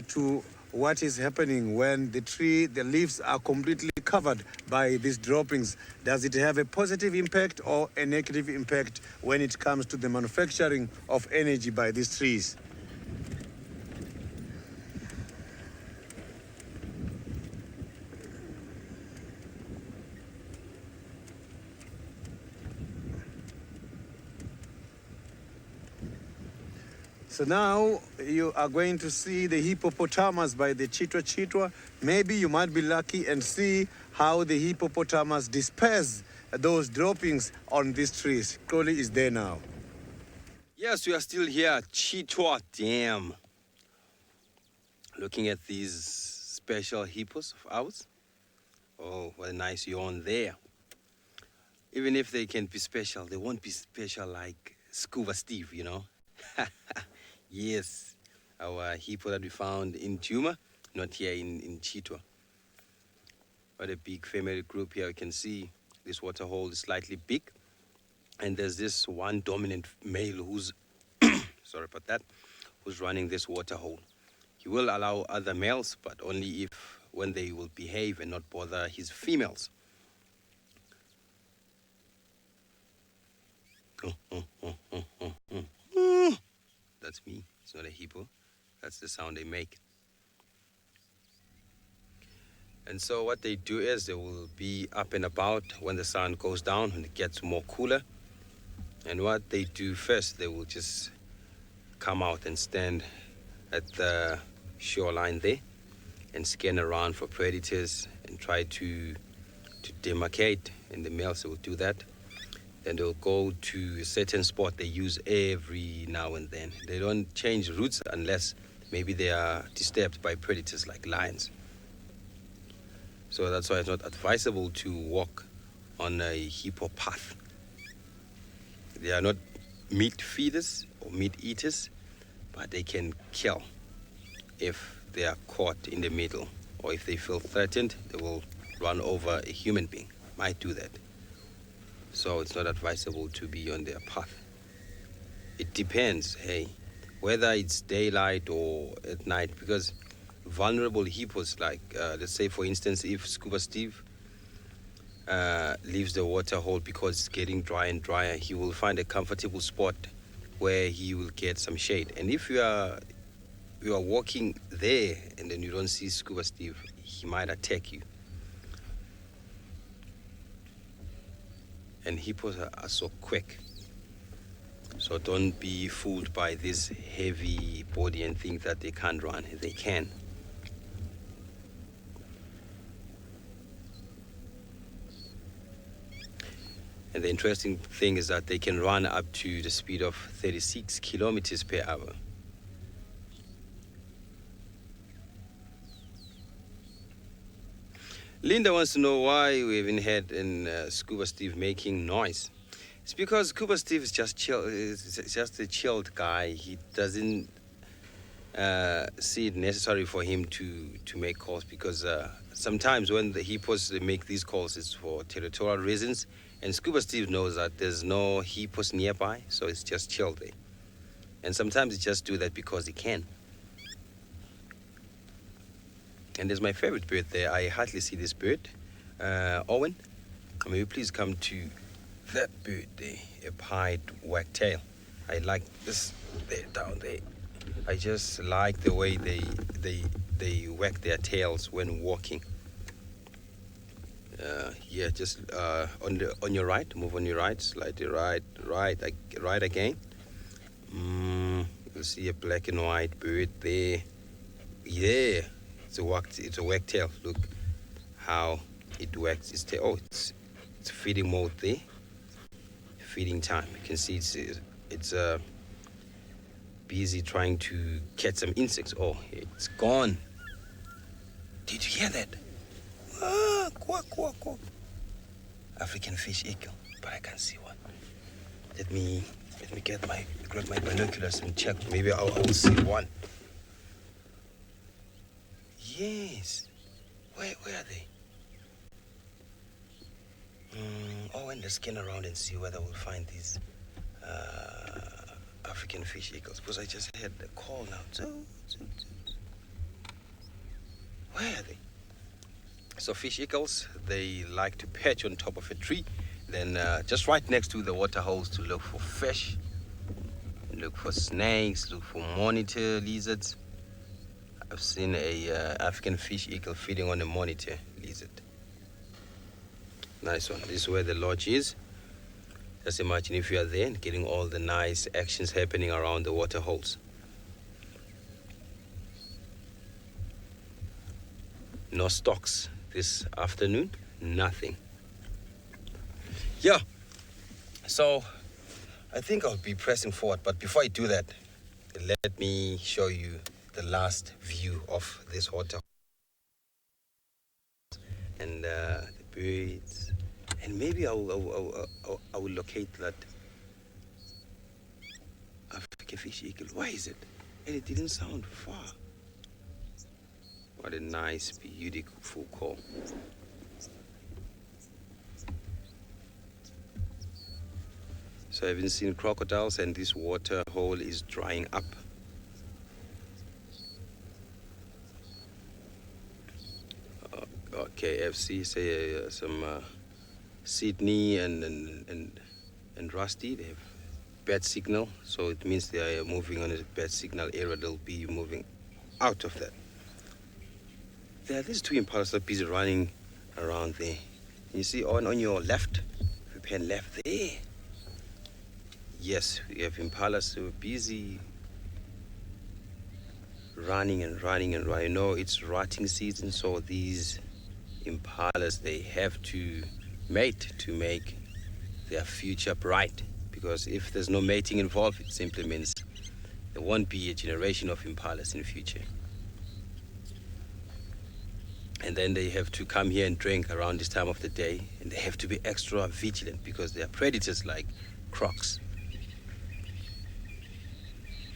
to what is happening when the leaves are completely covered by these droppings. Does it have a positive impact or a negative impact when it comes to the manufacturing of energy by these trees? So now you are going to see the hippopotamus by the Chitwa. Maybe you might be lucky and see how the hippopotamus disperse those droppings on these trees. Crowley is there now. Yes, we are still here, Chitwa Dam. Looking at these special hippos of ours. Oh, what a nice yawn there. Even if they can be special, they won't be special like Scuba Steve, you know. Yes, our hippo that we found in Juma, not here in Chitwa. What a big family group here. You can see this water hole is slightly big. And there's this one dominant male who's, sorry about that, who's running this water hole. He will allow other males, but only when they will behave and not bother his females. That's me. It's not a hippo. That's the sound they make. And so what they do is they will be up and about when the sun goes down, when it gets more cooler. And what they do first, they will just come out and stand at the shoreline there and scan around for predators and try to demarcate. And the males will do that. Then they'll go to a certain spot they use every now and then. They don't change routes unless maybe they are disturbed by predators like lions. So that's why it's not advisable to walk on a hippo path. They are not meat feeders or meat eaters, but they can kill if they are caught in the middle, or if they feel threatened, they will run over a human being. Might do that. So it's not advisable to be on their path. It depends, hey, whether it's daylight or at night, because vulnerable hippos, like let's say for instance, if Scuba Steve leaves the water hole because it's getting dry and drier, he will find a comfortable spot where he will get some shade. And if you are walking there and then you don't see Scuba Steve, he might attack you. And hippos are so quick. So don't be fooled by this heavy body and think that they can't run. They can. And the interesting thing is that they can run up to the speed of 36 kilometers per hour. Linda wants to know why we haven't had Scuba Steve making noise. It's because Scuba Steve is just chill. Is just a chilled guy. He doesn't see it necessary for him to make calls, because sometimes when the hippos make these calls, it's for territorial reasons. And Scuba Steve knows that there's no hippos nearby, so it's just chill there. And sometimes he just do that because he can. And there's my favorite bird there. I hardly see this bird. Owen, may you please come to that bird there, a pied wagtail. I like this there, down there. I just like the way they wag their tails when walking. Yeah, just on your right, move on your right, slightly right again. You'll see a black and white bird there. Yeah, it's a wagtail. Look how it wags its tail. Oh, it's feeding mode there. Feeding time. You can see it's busy trying to catch some insects. Oh, it's gone. Did you hear that? Quack, quack, quack. African fish eagle, but I can't see one. Let me grab my binoculars and check. Maybe I will see one. Yes. Where are they? And let's scan around and see whether we'll find these African fish eagles, because I just had a call now. Where are they? So fish eagles, they like to perch on top of a tree, then just right next to the water holes to look for fish, look for snakes, look for monitor lizards. I've seen a African fish eagle feeding on a monitor lizard. Nice one. This is where the lodge is. Just imagine if you are there and getting all the nice actions happening around the water holes. No stocks this afternoon, nothing. Yeah, so I think I'll be pressing forward, but before I do that, let me show you the last view of this water and the birds, and maybe I will locate that African fish eagle. Why is it? And it didn't sound far. What a nice, beautiful call. So I haven't seen crocodiles, and this water hole is drying up. Okay, FC say some Sydney and Rusty, they have bad signal, so it means they are moving on a bad signal area. They'll be moving out of that. There are these two impalas that are busy running around there. You see on your left, if you pan left there. Yes, we have impalas who are busy running and running and running. You know, it's rutting season, so these impalas, they have to mate to make their future bright. Because if there's no mating involved, it simply means there won't be a generation of impalas in the future. And then they have to come here and drink around this time of the day, and they have to be extra vigilant because they are predators like crocs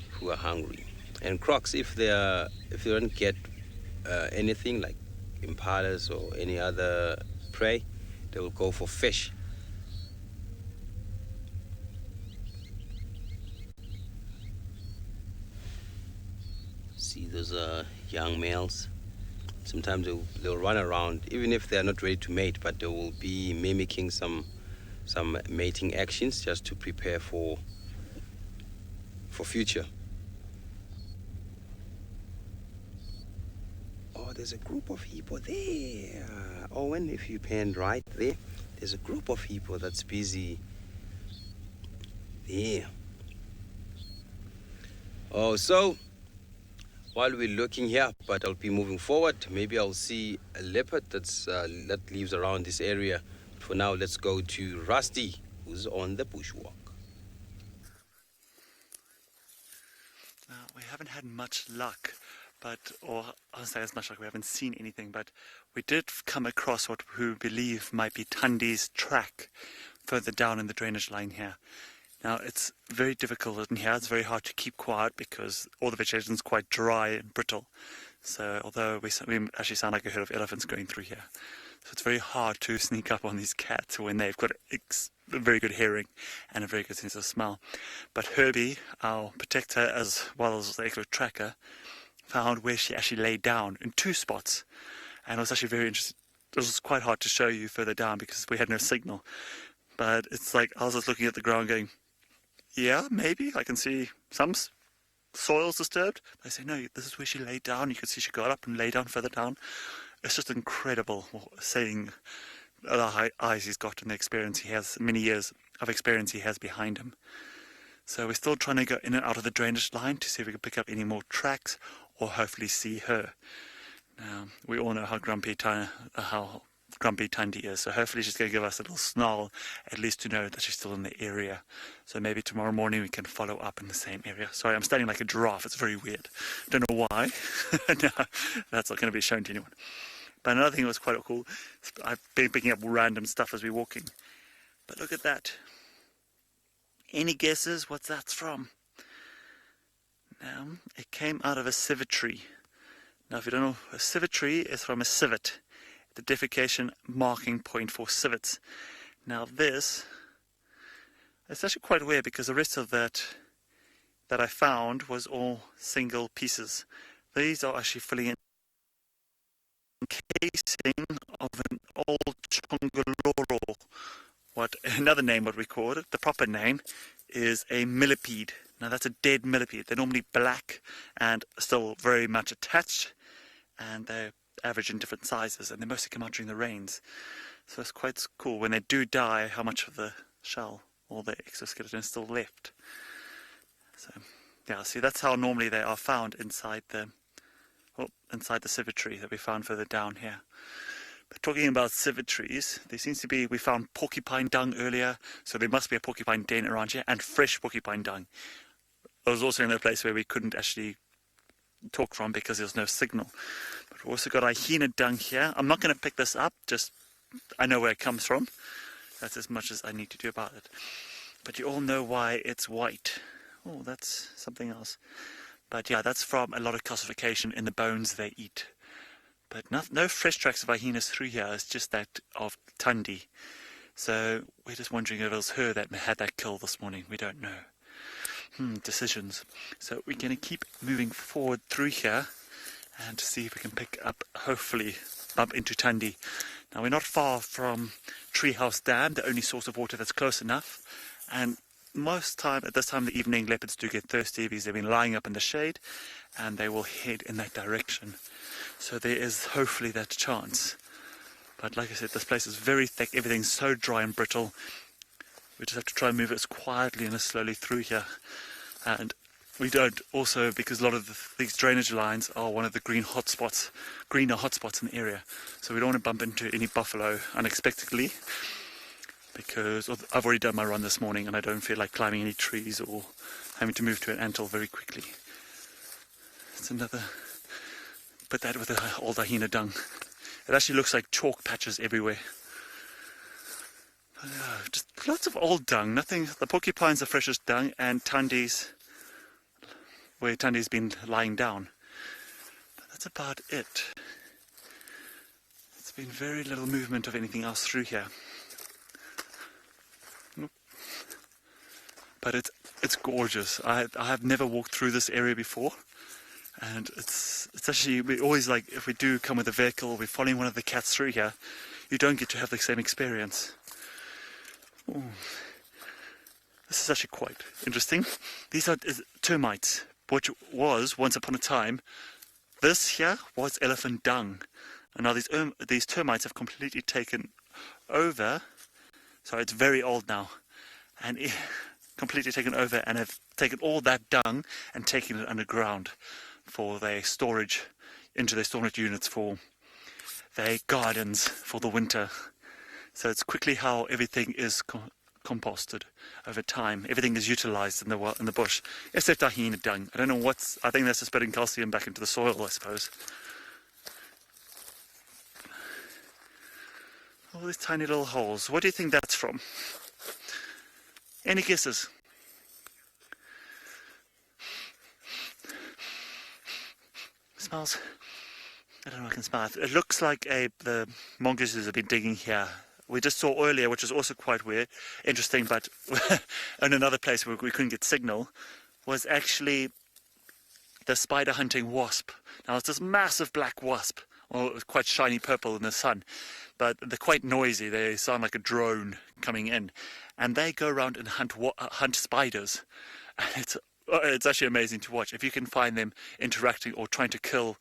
who are hungry. And crocs, if they don't get anything like impalas or any other prey, they will go for fish. See, those are young males. Sometimes they'll run around, even if they're not ready to mate, but they will be mimicking some mating actions just to prepare for future. Oh, there's a group of hippo there. Owen, if you pan right there, There's a group of people that's busy there. Oh, so while we're looking here, but I'll be moving forward. Maybe I'll see a leopard that lives around this area. For now, let's go to Rusty, who's on the bushwalk. Now, we haven't had much luck, or I'll say as much luck, we haven't seen anything, but we did come across what we believe might be Tundi's track further down in the drainage line here. Now, it's very difficult in here. It's very hard to keep quiet because all the vegetation is quite dry and brittle. So, although we actually sound like a herd of elephants going through here. So it's very hard to sneak up on these cats when they've got a very good hearing and a very good sense of smell. But Herbie, our protector as well as the expert tracker, found where she actually lay down in 2 spots. And it was actually very interesting. It was quite hard to show you further down because we had no signal. But it's like I was just looking at the ground going, yeah, maybe I can see some soil's disturbed. I say, no, this is where she laid down. You can see she got up and lay down further down. It's just incredible seeing the eyes he's got and the experience he has, many years of experience he has behind him. So we're still trying to go in and out of the drainage line to see if we can pick up any more tracks or hopefully see her. Now, we all know how grumpy Tundi is, so hopefully she's going to give us a little snarl, at least to know that she's still in the area. So maybe tomorrow morning we can follow up in the same area. Sorry, I'm standing like a giraffe. It's very weird. Don't know why. No, that's not going to be shown to anyone. But another thing that was quite cool, I've been picking up random stuff as we're walking. But look at that. Any guesses what that's from? Now, it came out of a civet tree. Now, if you don't know, a civet tree is from a civet, the defecation marking point for civets. Now this, it's actually quite weird because the rest of that I found was all single pieces. These are actually filling in casing of an old chongoloro. What another name what we call it, the proper name is a millipede. Now that's a dead millipede. They're normally black and still very much attached, and they're average in different sizes, and they mostly come out during the rains. So it's quite cool when they do die how much of the shell or the exoskeleton is still left. So yeah, see, that's how normally they are found inside the civet tree that we found further down here. But talking about civet trees, there seems to be, we found porcupine dung earlier, so there must be a porcupine den around here, and fresh porcupine dung. I was also in a place where we couldn't actually talk from because there's no signal. But we've also got hyena dung here. I'm not going to pick this up, just I know where it comes from. That's as much as I need to do about it. But you all know why it's white. Oh, that's something else. But yeah, that's from a lot of calcification in the bones they eat. But no fresh tracks of hyenas through here, it's just that of Tundi. So we're just wondering if it was her that had that kill this morning. We don't know. Decisions. So we're going to keep moving forward through here and see if we can pick up, hopefully, bump into Tundi. Now we're not far from Treehouse Dam, the only source of water that's close enough. And most time, at this time of the evening, leopards do get thirsty because they've been lying up in the shade and they will head in that direction. So there is hopefully that chance. But like I said, this place is very thick, everything's so dry and brittle. We just have to try and move it as quietly and as slowly through here. And we don't also, because a lot of these drainage lines are one of the greener hotspots in the area. So we don't want to bump into any buffalo unexpectedly, because I've already done my run this morning and I don't feel like climbing any trees or having to move to an anthill very quickly. It's another, put that with the old hyena dung. It actually looks like chalk patches everywhere. Just lots of old dung, nothing. The porcupine's the freshest dung, and Tundi's, where Tundi's been lying down. But that's about it. It's been very little movement of anything else through here. But it's gorgeous. I have never walked through this area before, and it's actually, we always, like, if we do come with a vehicle, we're following one of the cats through here, you don't get to have the same experience. Ooh. This is actually quite interesting. These are termites, which was, once upon a time, this here was elephant dung. And now these termites have completely taken over So it's very old now, and completely taken over, and have taken all that dung and taken it underground for their storage, into their storage units for their gardens for the winter. So it's quickly how everything is composted over time. Everything is utilized in the bush, except our hyena dung. I don't know what's. I think that's just putting calcium back into the soil, I suppose. All these tiny little holes. What do you think that's from? Any guesses? Smells. I don't know if I can smell it. It looks like the mongooses have been digging here. We just saw earlier, which was also quite weird, interesting, but in another place where we couldn't get signal, was actually the spider hunting wasp. Now it's this massive black wasp, well, it was quite shiny purple in the sun, but they're quite noisy. They sound like a drone coming in, and they go around and hunt spiders. And it's actually amazing to watch if you can find them interacting or trying to kill,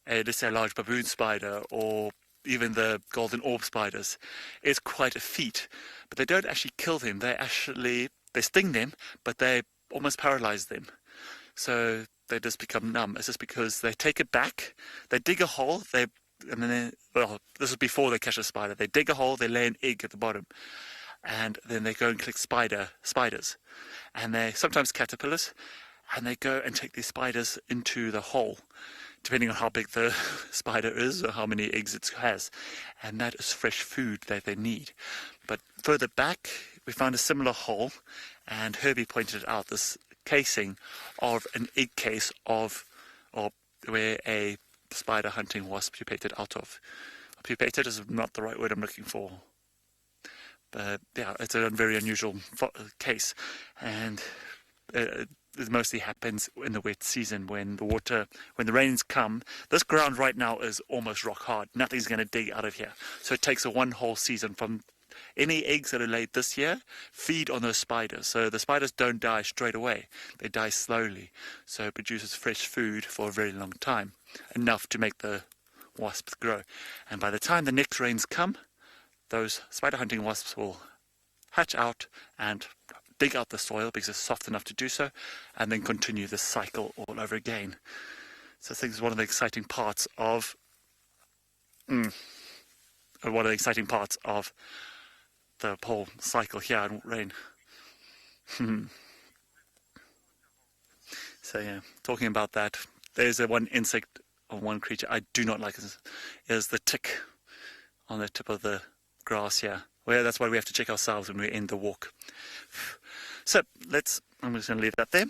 let's say, a large baboon spider or even the golden orb spiders. It's quite a feat, but they don't actually kill them. They sting them, but they almost paralyze them. So they just become numb. It's just because they take it back, they dig a hole, this is before they catch a spider. They dig a hole, they lay an egg at the bottom, and then they go and collect spiders. And they sometimes caterpillars, and they go and take these spiders into the hole, depending on how big the spider is or how many eggs it has. And that is fresh food that they need. But further back, we found a similar hole, and Herbie pointed out this casing of an egg case where a spider hunting wasp pupated out of. Pupated is not the right word I'm looking for. But yeah, it's a very unusual case. And it mostly happens in the wet season when the rains come. This ground right now is almost rock hard. Nothing's going to dig out of here. So it takes one whole season from any eggs that are laid this year, feed on those spiders. So the spiders don't die straight away. They die slowly. So it produces fresh food for a very long time, enough to make the wasps grow. And by the time the next rains come, those spider hunting wasps will hatch out and dig out the soil because it's soft enough to do so, and then continue the cycle all over again. So I think it's one of the exciting parts of the whole cycle here in rain. So yeah, talking about that, there's one insect or one creature I do not like is the tick on the tip of the grass here. Well, that's why we have to check ourselves when we end the walk. So I'm just going to leave that there.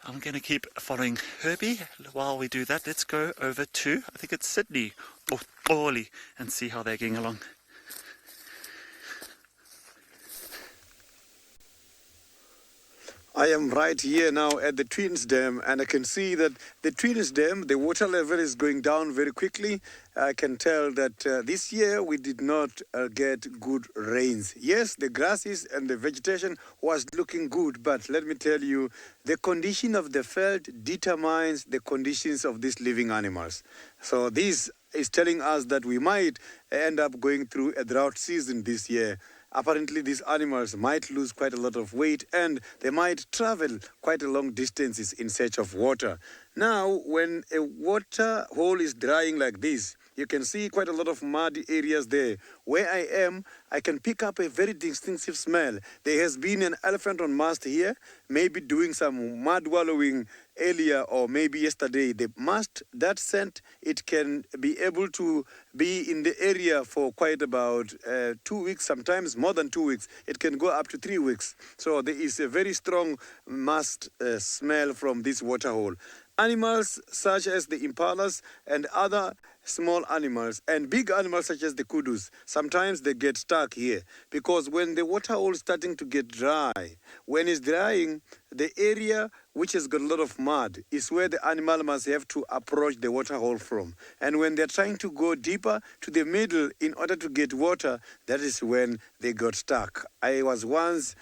I'm going to keep following Herbie. While we do that, let's go over to, I think it's Sydney or Orly, and see how they're getting along. I am right here now at the Twins Dam, and I can see that the Twins Dam, the water level is going down very quickly. I can tell that this year we did not get good rains. Yes, the grasses and the vegetation was looking good, but let me tell you, the condition of the veld determines the conditions of these living animals. So this is telling us that we might end up going through a drought season this year. Apparently, these animals might lose quite a lot of weight, and they might travel quite a long distances in search of water. Now, when a water hole is drying like this, you can see quite a lot of muddy areas there. Where I am, I can pick up a very distinctive smell. There has been an elephant on mast here, maybe doing some mud wallowing earlier or maybe yesterday. The mast, that scent, it can be able to be in the area for quite about 2 weeks, sometimes more than 2 weeks. It can go up to 3 weeks. So there is a very strong must smell from this water hole. Animals such as the impalas and other small animals and big animals such as the kudus, sometimes they get stuck here because when the water hole is starting to get dry, when it's drying, the area which has got a lot of mud is where the animal must have to approach the water hole from. And when they're trying to go deeper to the middle in order to get water, that is when they got stuck. I was once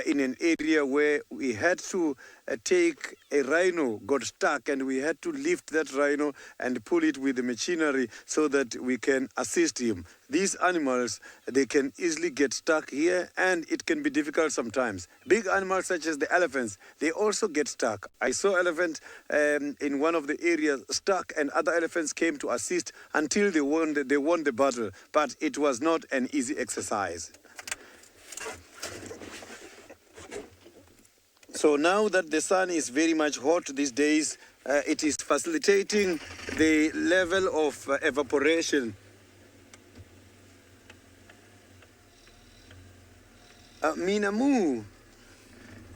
in an area where we had to take a rhino, got stuck, and we had to lift that rhino and pull it with the machinery scenery so that we can assist him. These animals, they can easily get stuck here, and it can be difficult sometimes. Big animals such as the elephants, they also get stuck. I saw elephant in one of the areas stuck, and other elephants came to assist until they won the battle. But it was not an easy exercise. So now that the sun is very much hot these days, it is facilitating the level of evaporation. Minamu,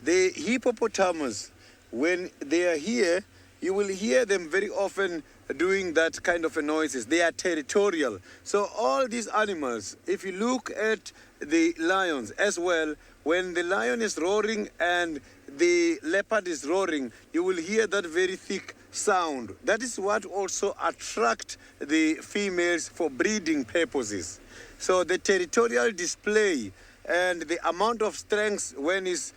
the hippopotamus, when they are here, you will hear them very often doing that kind of a noises. They are territorial. So all these animals, if you look at the lions as well, when the lion is roaring and the leopard is roaring, you will hear that very thick sound. That is what also attracts the females for breeding purposes. So the territorial display and the amount of strength when is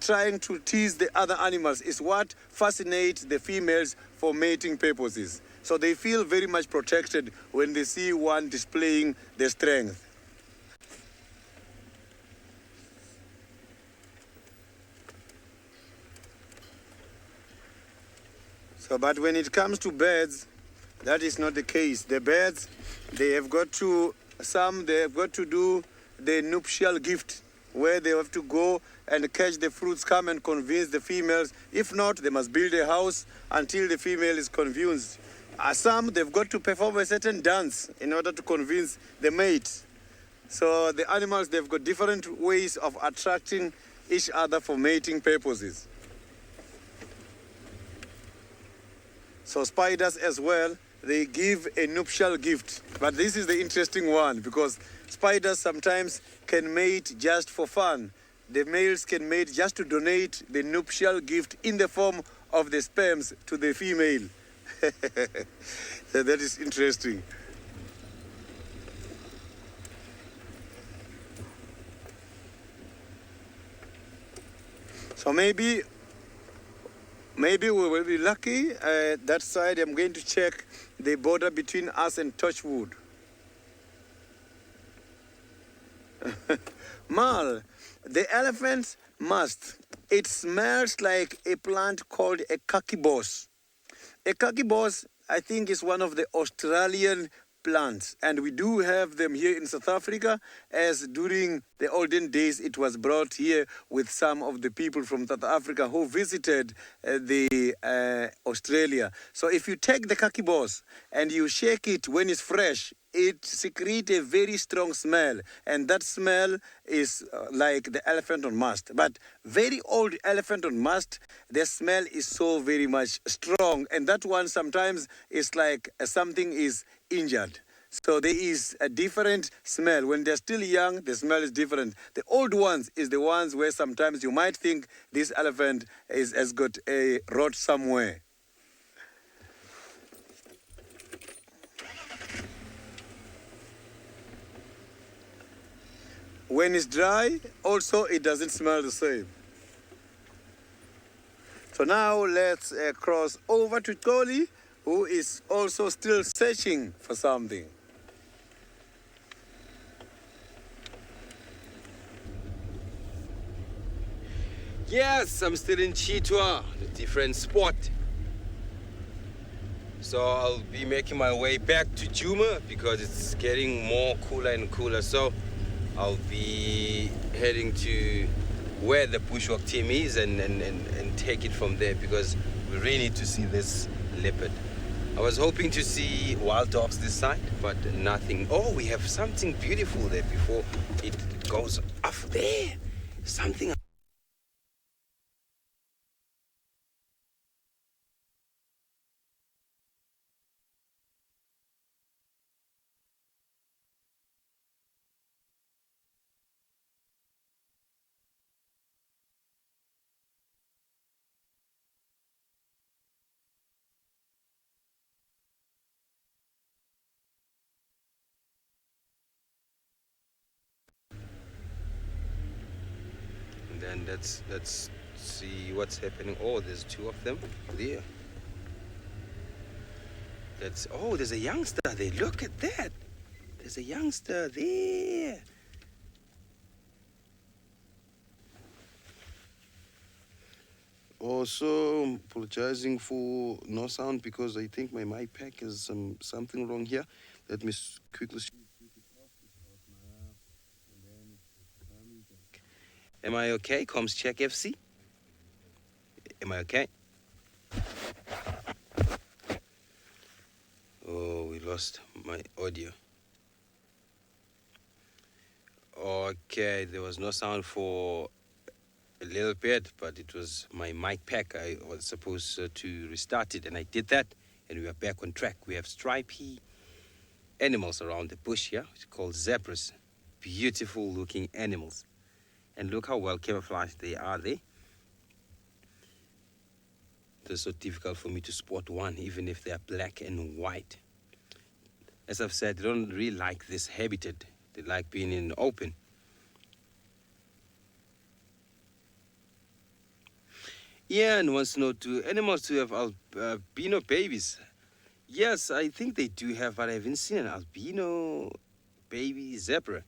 trying to tease the other animals is what fascinates the females for mating purposes. So they feel very much protected when they see one displaying their strength. So, but when it comes to birds, that is not the case. The birds, they have got to do the nuptial gift, where they have to go and catch the fruits, come and convince the females. If not, they must build a house until the female is convinced. Some, they've got to perform a certain dance in order to convince the mate. So the animals, they've got different ways of attracting each other for mating purposes. So spiders as well, they give a nuptial gift. But this is the interesting one, because spiders sometimes can mate just for fun. The males can mate just to donate the nuptial gift in the form of the sperms to the female. So that is interesting. So maybe we will be lucky. That side, I'm going to check the border between us and Torchwood. Mal, the elephant's must. It smells like a plant called a kakibos. A kakibos, I think, is one of the Australian plants, and we do have them here in South Africa, as during the olden days it was brought here with some of the people from South Africa who visited Australia. So if you take the kakibos and you shake it when it's fresh, it secretes a very strong smell, and that smell is like the elephant on mast. But very old elephant on mast, the smell is so very much strong, and that one sometimes is like something is injured. So there is a different smell. When they're still young, the smell is different. The old ones is the ones where sometimes you might think this elephant has got a rot somewhere. When it's dry, also it doesn't smell the same. So now let's cross over to Toli, who is also still searching for something. Yes, I'm still in Chitwa, a different spot. So I'll be making my way back to Juma because it's getting more cooler and cooler. So I'll be heading to where the bushwalk team is and take it from there, because we really need to see this leopard. I was hoping to see wild dogs this side, but nothing. Oh, we have something beautiful there before it goes off there. Something. And let's see what's happening. Oh, there's two of them there. Oh, there's a youngster there. Look at that. There's a youngster there. Also, apologizing for no sound because I think my mic pack has something wrong here. Let me quickly. Am I okay? Comms check FC. Am I okay? Oh, we lost my audio. Okay, there was no sound for a little bit, but it was my mic pack. I was supposed to restart it, and I did that, and we are back on track. We have stripy animals around the bush here. It's called zebras. Beautiful looking animals. And look how well camouflaged they are there. It's so difficult for me to spot one, even if they are black and white. As I've said, they don't really like this habitat. They like being in the open. Yeah, and wants to know, do animals do have albino babies? Yes, I think they do have, but I haven't seen an albino baby zebra.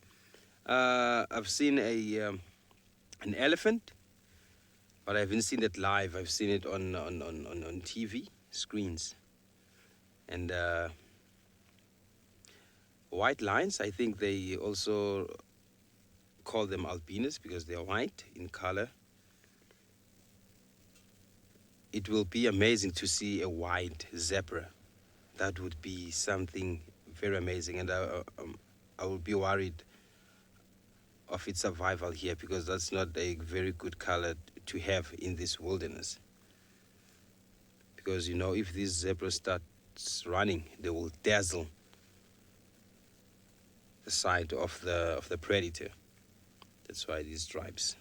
I've seen an elephant, but I haven't seen it live. I've seen it on TV screens. And white lions, I think they also call them albinos because they are white in color. It will be amazing to see a white zebra. That would be something very amazing, and I will be worried of its survival here because that's not a very good color to have in this wilderness. Because, you know, if this zebra starts running, they will dazzle the sight of the predator. That's why these stripes.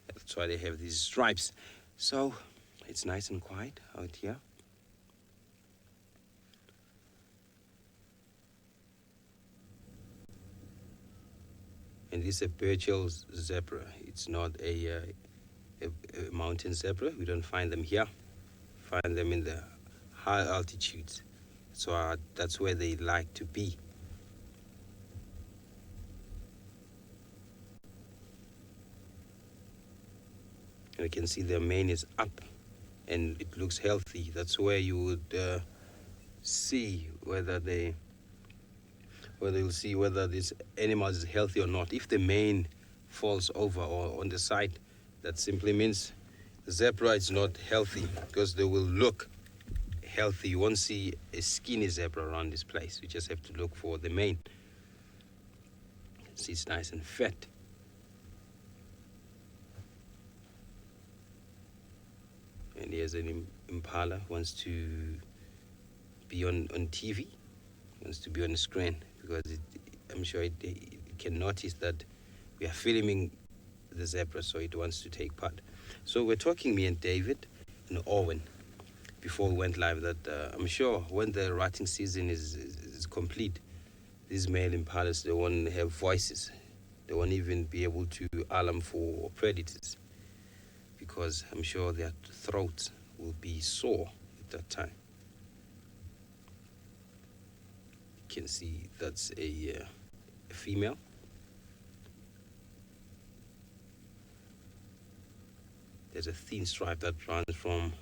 That's why they have these stripes. So it's nice and quiet out here. And this is a Burchell zebra. It's not a mountain zebra. We don't find them here. Find them in the high altitudes. So that's where they like to be. And you can see their mane is up and it looks healthy. That's where you would see whether you'll see whether this animal is healthy or not. If the mane falls over or on the side, that simply means the zebra is not healthy because they will look healthy. You won't see a skinny zebra around this place. You just have to look for the mane. See, it's nice and fat. And here's an Impala, wants to be on TV, wants to be on the screen because I'm sure it can notice that we are filming the zebra, so it wants to take part. So we're talking, me and David and Owen, before we went live, that I'm sure when the rutting season is complete, these male impalas, they won't have voices. They won't even be able to alarm for predators because I'm sure their throats will be sore at that time. You can see that's a female. There's a thin stripe that runs from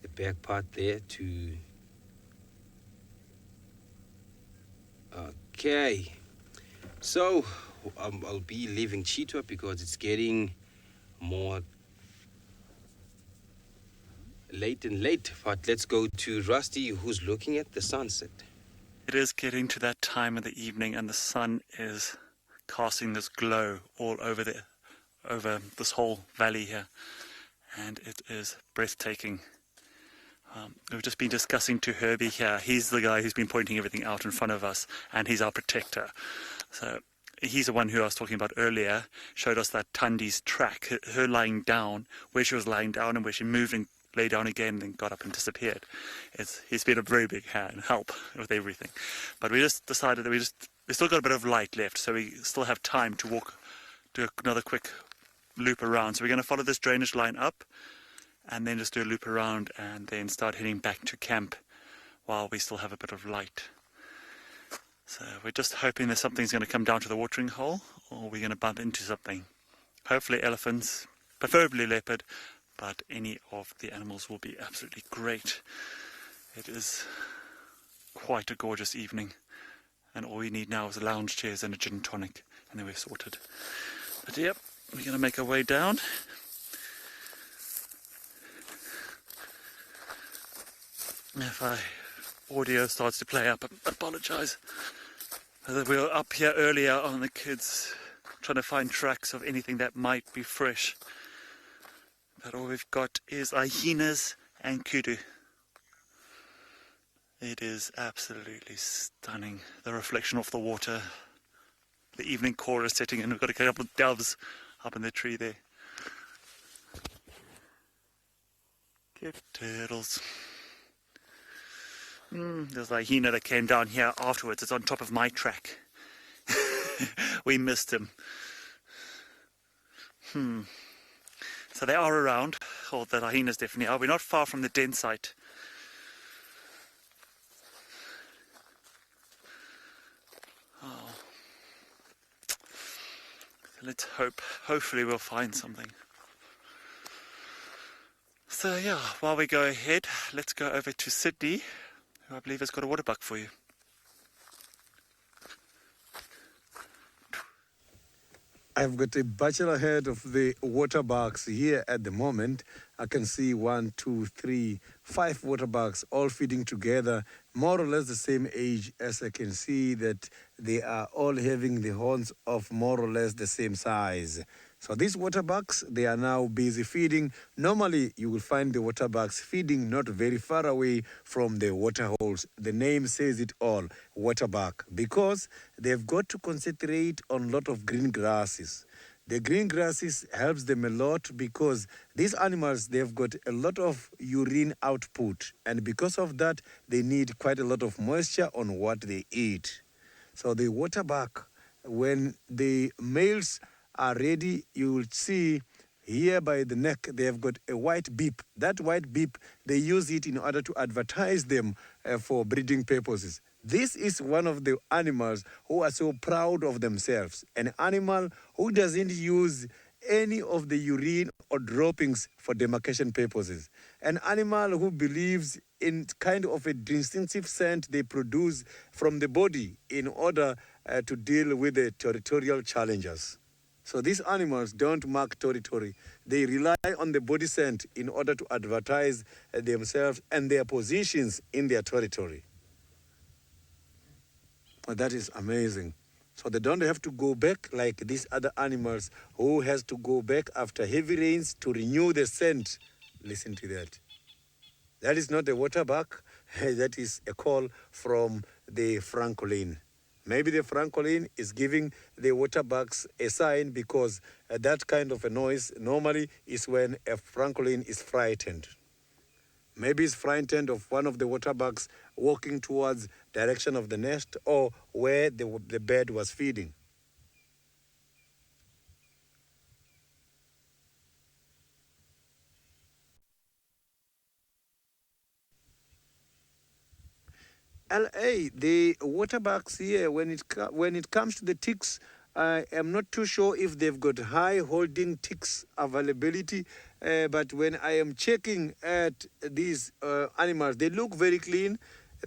the back part there to... Okay, so I'll be leaving Cheetah because it's getting more late and late. But let's go to Rusty, who's looking at the sunset. It is getting to that time of the evening, and the sun is casting this glow all over this whole valley here, and it is breathtaking. We've just been discussing to Herbie here. He's the guy who's been pointing everything out in front of us, and he's our protector. So he's the one who I was talking about earlier, showed us that Tundi's track, her lying down, where she was lying down and where she moved and lay down again and then got up and disappeared. He's been a very big help with everything. But we just decided that we still got a bit of light left, so we still have time to walk, do another quick loop around. So we're going to follow this drainage line up and then just do a loop around and then start heading back to camp while we still have a bit of light. So we're just hoping that something's going to come down to the watering hole, or we're going to bump into something. Hopefully elephants, preferably leopard, but any of the animals will be absolutely great. It is quite a gorgeous evening, and all we need now is lounge chairs and a gin tonic, and then we're sorted. But yep, we're going to make our way down. If audio starts to play up, I apologise. We were up here earlier on the kids trying to find tracks of anything that might be fresh. But all we've got is hyenas and kudu. It is absolutely stunning. The reflection off the water. The evening chorus setting in. We've got a couple of doves up in the tree there. Cute turtles. There's a hyena that came down here afterwards. It's on top of my track. We missed him. So they are around, or the hyenas definitely are. We're not far from the den site. Oh. Let's hope. Hopefully we'll find something. So yeah, while we go ahead, let's go over to Sydney, who I believe has got a water buck for you. I've got a bachelor head of the water bucks here at the moment. I can see 1, 2, 3, 5 water bucks all feeding together, more or less the same age. As I can see that they are all having the horns of more or less the same size. So these water bucks, they are now busy feeding. Normally, you will find the water bucks feeding not very far away from the water holes. The name says it all, water buck, because they've got to concentrate on a lot of green grasses. The green grasses helps them a lot because these animals, they've got a lot of urine output. And because of that, they need quite a lot of moisture on what they eat. So the water buck, when the males are ready, you will see here by the neck, they have got a white beep. That white beep, they use it in order to advertise them for breeding purposes. This is one of the animals who are so proud of themselves. An animal who doesn't use any of the urine or droppings for demarcation purposes. An animal who believes in kind of a distinctive scent they produce from the body in order to deal with the territorial challenges. So these animals don't mark territory. They rely on the body scent in order to advertise themselves and their positions in their territory. That is amazing. So they don't have to go back like these other animals who has to go back after heavy rains to renew the scent. Listen to that. That is not a water buck. That is a call from the francolin. Maybe the francolin is giving the water bucks a sign because that kind of a noise normally is when a francolin is frightened. Maybe it's frightened of one of the water bucks walking towards direction of the nest or where the bird was feeding. LA, the water bucks here, when it comes to the ticks, I am not too sure if they've got high holding ticks availability, but when I am checking at these animals, they look very clean.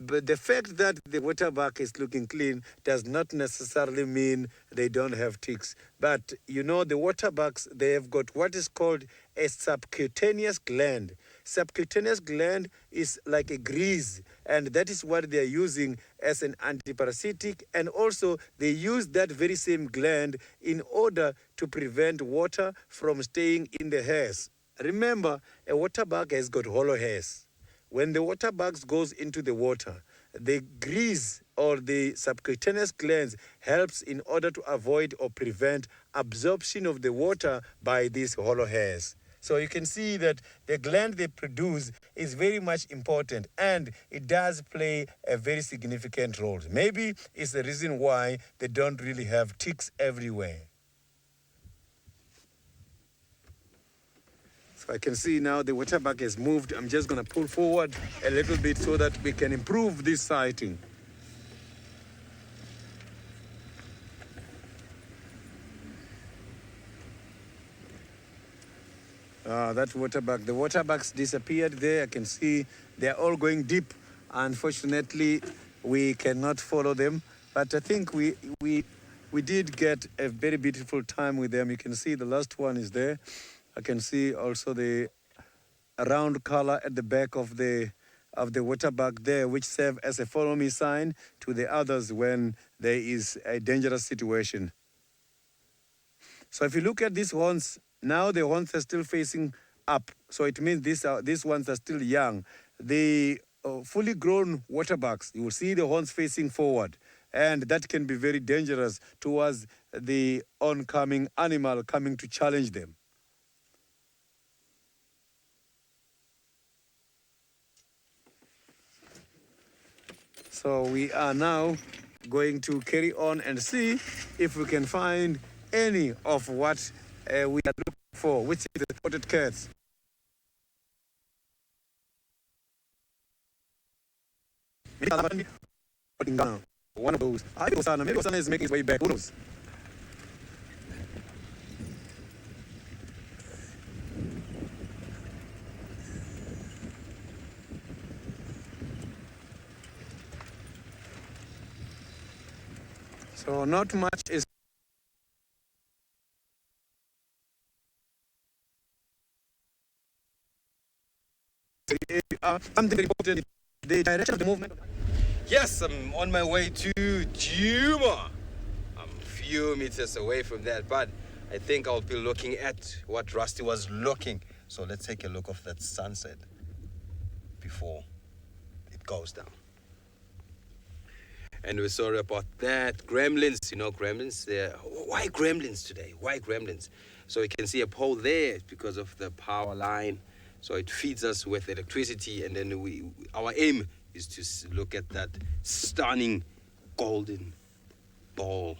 But the fact that the water buck is looking clean does not necessarily mean they don't have ticks. But you know, the water bucks, they have got what is called a subcutaneous gland. Subcutaneous gland is like a grease, and that is what they are using as an antiparasitic. And also, they use that very same gland in order to prevent water from staying in the hairs. Remember, a water bug has got hollow hairs. When the water bugs goes into the water, the grease or the subcutaneous glands helps in order to avoid or prevent absorption of the water by these hollow hairs. So you can see that the gland they produce is very much important, and it does play a very significant role. Maybe it's the reason why they don't really have ticks everywhere. So I can see now the waterbuck has moved. I'm just going to pull forward a little bit so that we can improve this sighting. That waterbuck. The waterbucks disappeared there. I can see they're all going deep. Unfortunately, we cannot follow them. But I think we did get a very beautiful time with them. You can see the last one is there. I can see also the round color at the back of the waterbuck there, which serve as a follow me sign to the others when there is a dangerous situation. So if you look at these horns, now the horns are still facing up. So it means these ones are still young. The fully grown waterbucks, you will see the horns facing forward. And that can be very dangerous towards the oncoming animal coming to challenge them. So we are now going to carry on and see if we can find any of what we are looking for, which is the spotted cats. One of those. Maybe Osana is making his way back. Who knows? So not much is something reported the direction of the movement. Yes, I'm on my way to Juma. I'm a few meters away from that, but I think I'll be looking at what Rusty was looking. So let's take a look of that sunset before it goes down. And we're sorry about that. Gremlins, you know, gremlins. Why gremlins today? Why gremlins? So you can see a pole there because of the power line. So it feeds us with electricity, and then our aim is to look at that stunning golden ball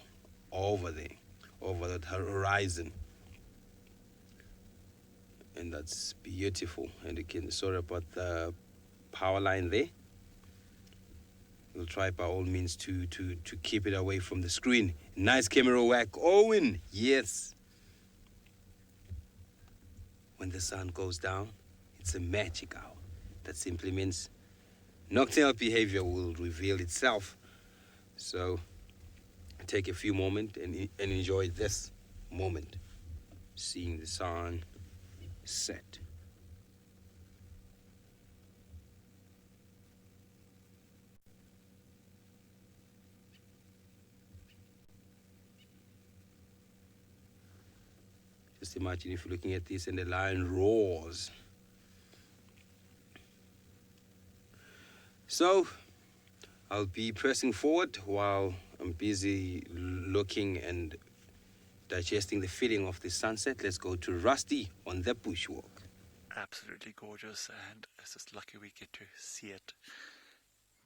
over there, over that horizon. And that's beautiful. And you can sorry about the power line there. We'll try by all means to keep it away from the screen. Nice camera work, Owen. Yes. When the sun goes down, it's a magic hour. That simply means nocturnal behavior will reveal itself. So take a few moments and enjoy this moment, seeing the sun set. Just imagine if you're looking at this and the lion roars. So I'll be pressing forward while I'm busy looking and digesting the feeling of the sunset. Let's go to Rusty on the bushwalk. Absolutely gorgeous, and it's just lucky we get to see it.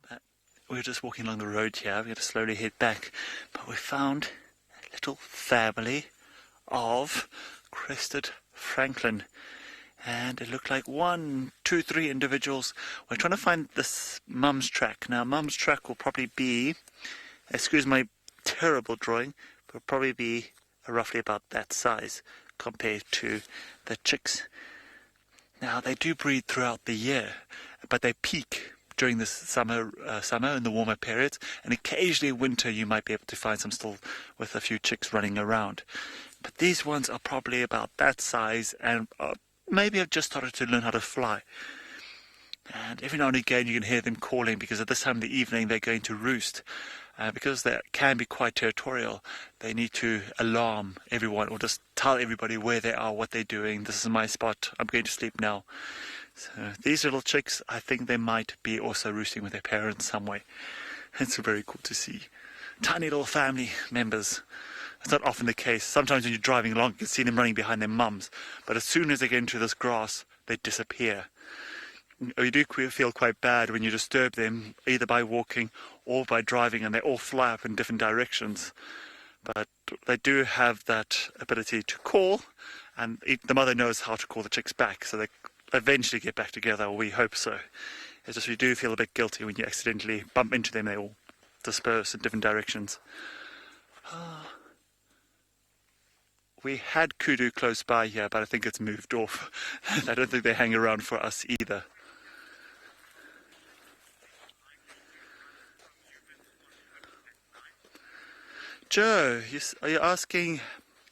But we're just walking along the road here. We're going to slowly head back, but we found a little family of crested francolin, and it looked like 1, 2, 3 individuals. We're trying to find this mum's track. Now, mum's track will probably be, excuse my terrible drawing, but will probably be roughly about that size compared to the chicks. Now, they do breed throughout the year, but they peak during the summer in the warmer periods, and occasionally winter you might be able to find some still with a few chicks running around. But these ones are probably about that size, and maybe have just started to learn how to fly. And every now and again you can hear them calling, because at this time of the evening they're going to roost. Because they can be quite territorial, they need to alarm everyone or just tell everybody where they are, what they're doing. This is my spot, I'm going to sleep now. So these little chicks, I think they might be also roosting with their parents some way. It's very cool to see. Tiny little family members. It's not often the case. Sometimes when you're driving along, you can see them running behind their mums. But as soon as they get into this grass, they disappear. You do feel quite bad when you disturb them, either by walking or by driving, and they all fly up in different directions. But they do have that ability to call, And the mother knows how to call the chicks back, so they eventually get back together, or we hope so. It's just we do feel a bit guilty when you accidentally bump into them. They all disperse in different directions. We had kudu close by here, but I think it's moved off. I don't think they hang around for us either. Joe, are you asking,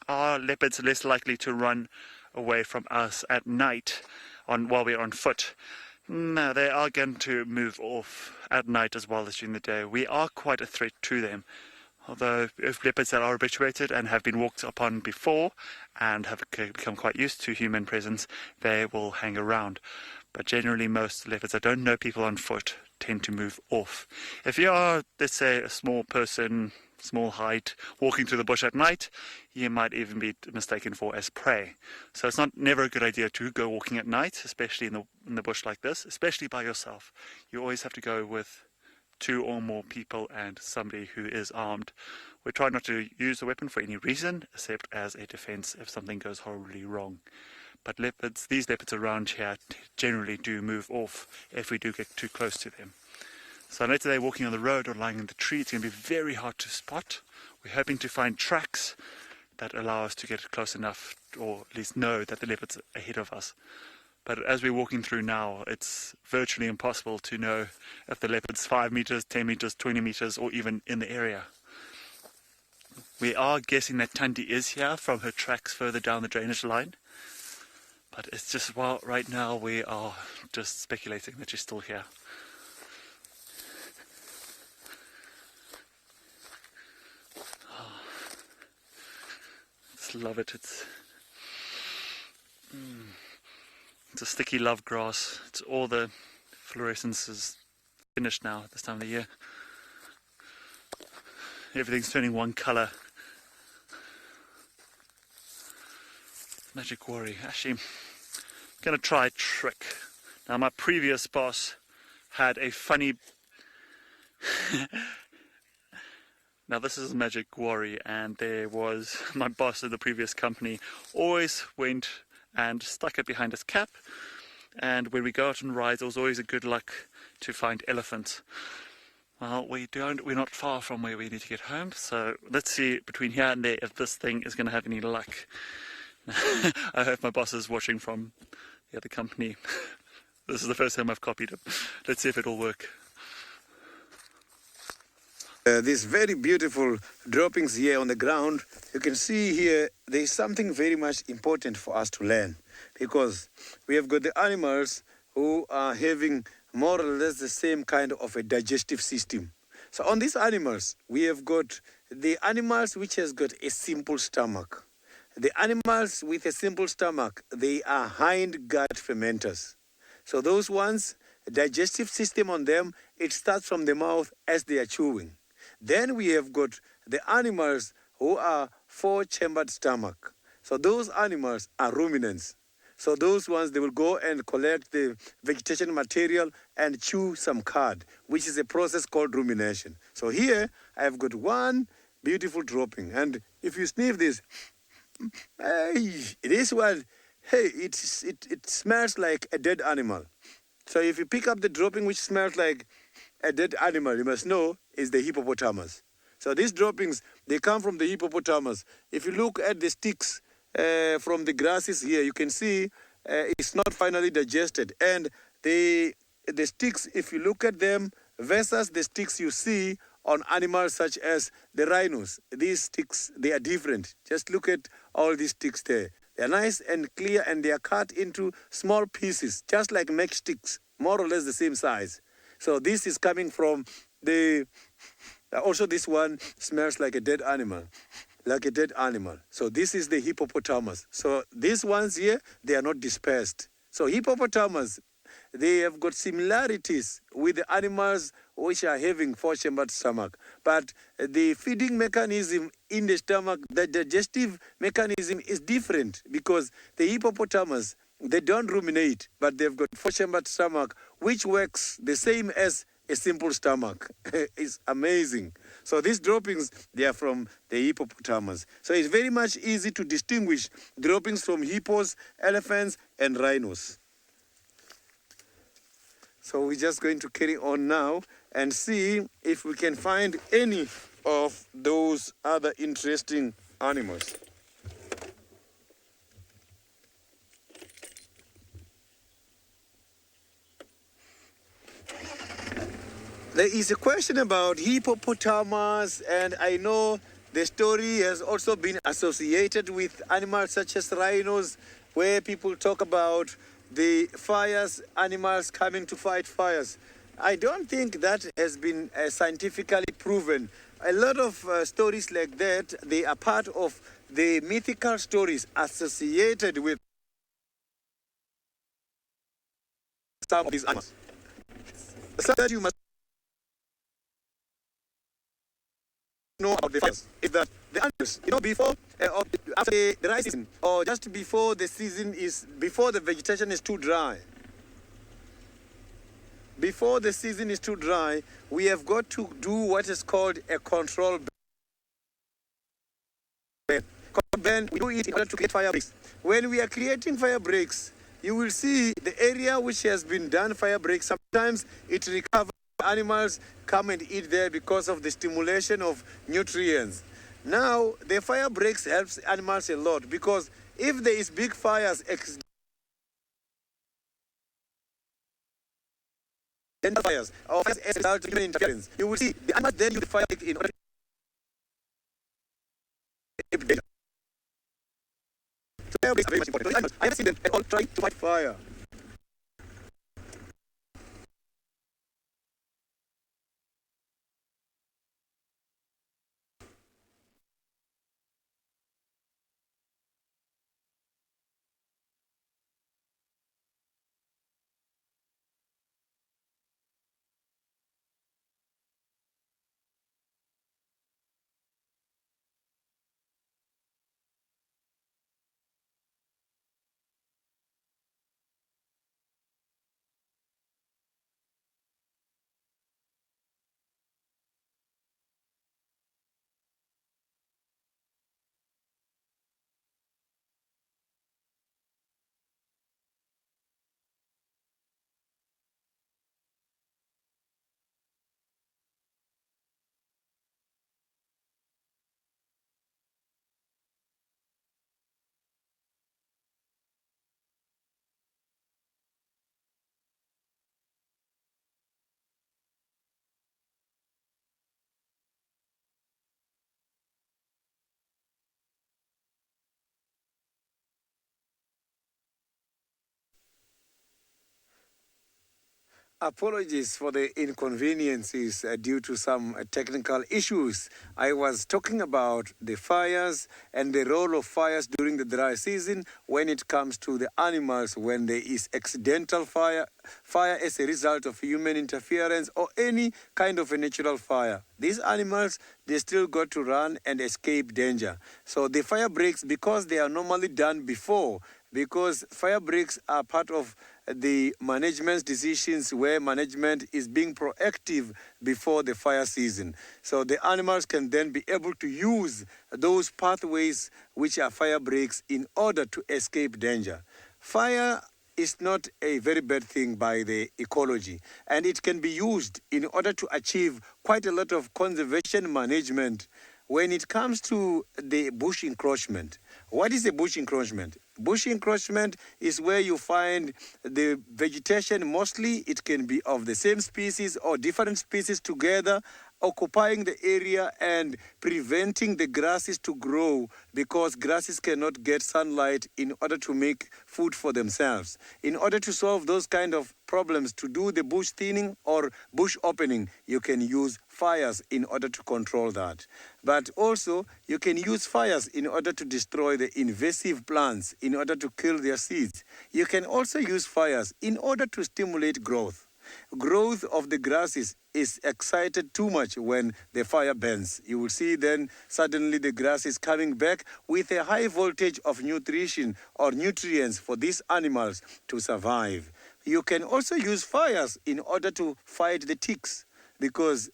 are leopards less likely to run away from us at night while we're on foot? No, they are going to move off at night as well as during the day. We are quite a threat to them. Although if leopards that are habituated and have been walked upon before and have become quite used to human presence, they will hang around. But generally most leopards that don't know people on foot tend to move off. If you are, let's say, a small person, small height, walking through the bush at night, you might even be mistaken for as prey. So it's never a good idea to go walking at night, especially in the bush like this, especially by yourself. You always have to go with 2 or more people and somebody who is armed. We try not to use the weapon for any reason except as a defense if something goes horribly wrong. But these leopards around here generally do move off if we do get too close to them. So unless they're walking on the road or lying in the tree, it's going to be very hard to spot. We're hoping to find tracks that allow us to get close enough, or at least know that the leopard's ahead of us. But as we're walking through now, it's virtually impossible to know if the leopard's 5 meters, 10 meters, 20 meters, or even in the area. We are guessing that Tanti is here from her tracks further down the drainage line. But it's just, well, right now we are just speculating that she's still here. Oh, just love it. It's a sticky love grass. It's all the fluorescence is finished now at this time of the year. Everything's turning one colour. Magic worry. Actually, I'm going to try a trick. Now, my previous boss had a funny... Now, this is Magic Worry, and there was my boss at the previous company always went and stuck it behind his cap, and when we go out on rides, it was always a good luck to find elephants. Well, we're not far from where we need to get home, so let's see between here and there if this thing is going to have any luck. I hope my boss is watching from the other company. This is the first time I've copied him. Let's see if it'll work. These very beautiful droppings here on the ground, you can see here there's something very much important for us to learn, because we have got the animals who are having more or less the same kind of a digestive system. So on these animals, we have got the animals which has got a simple stomach. The animals with a simple stomach, they are hind gut fermenters. So those ones, digestive system on them, it starts from the mouth as they are chewing. Then we have got the animals who are 4-chambered stomach. So those animals are ruminants. So those ones, they will go and collect the vegetation material and chew some cud, which is a process called rumination. So here, I have got one beautiful dropping. And if you sniff this, this one, hey, it smells like a dead animal. So if you pick up the dropping which smells like a dead animal, you must know is the hippopotamus. So these droppings, they come from the hippopotamus. If you look at the sticks from the grasses here, you can see it's not finally digested. And the sticks, if you look at them versus the sticks you see on animals such as the rhinos, these sticks, they are different. Just look at all these sticks there. They are nice and clear, and they are cut into small pieces, just like matchsticks, more or less the same size. So this is coming from the... Also, this one smells like a dead animal, So this is the hippopotamus. So these ones here, they are not dispersed. So hippopotamus, they have got similarities with the animals which are having 4-chambered stomach. But the feeding mechanism in the stomach, the digestive mechanism is different, because the hippopotamus, they don't ruminate, but they've got 4-chambered stomach, which works the same as a simple stomach. It's amazing. So these droppings, they are from the hippopotamus. So it's very much easy to distinguish droppings from hippos, elephants, and rhinos. So we're just going to carry on now and see if we can find any of those other interesting animals. There is a question about hippopotamus, and I know the story has also been associated with animals such as rhinos, where people talk about the fires, animals coming to fight fires. I don't think that has been scientifically proven. A lot of stories like that, they are part of the mythical stories associated with some of these animals. So that you must know about the fires is that the animals, before or after the dry season, or just before before the vegetation is too dry. Before the season is too dry, we have got to do what is called a control burn. Control burn, we do it in order to create fire breaks. When we are creating fire breaks, you will see the area which has been done fire breaks, sometimes it recovers. Animals come and eat there because of the stimulation of nutrients. Now, the fire breaks helps animals a lot, because if there is big fires, fires or fires as a result of human interference, you will see the animals then use the fire break in order to escape danger. So fire breaks are very much important. I have seen them all trying to fight fire. Apologies for the inconveniences due to some technical issues. I was talking about the fires and the role of fires during the dry season when it comes to the animals, when there is accidental fire as a result of human interference or any kind of a natural fire. These animals, they still got to run and escape danger. So the fire breaks, because they are normally done before, because fire breaks are part of the management's decisions, where management is being proactive before the fire season. So the animals can then be able to use those pathways which are fire breaks in order to escape danger. Fire is not a very bad thing by the ecology, and it can be used in order to achieve quite a lot of conservation management. When it comes to the bush encroachment, what is a bush encroachment? Bush encroachment is where you find the vegetation, mostly it can be of the same species or different species together, occupying the area and preventing the grasses to grow, because grasses cannot get sunlight in order to make food for themselves. In order to solve those kind of problems, to do the bush thinning or bush opening, you can use fires in order to control that. But also, you can use fires in order to destroy the invasive plants, in order to kill their seeds. You can also use fires in order to stimulate growth. Growth of the grasses is excited too much when the fire burns. You will see then suddenly the grass is coming back with a high voltage of nutrition or nutrients for these animals to survive. You can also use fires in order to fight the ticks, because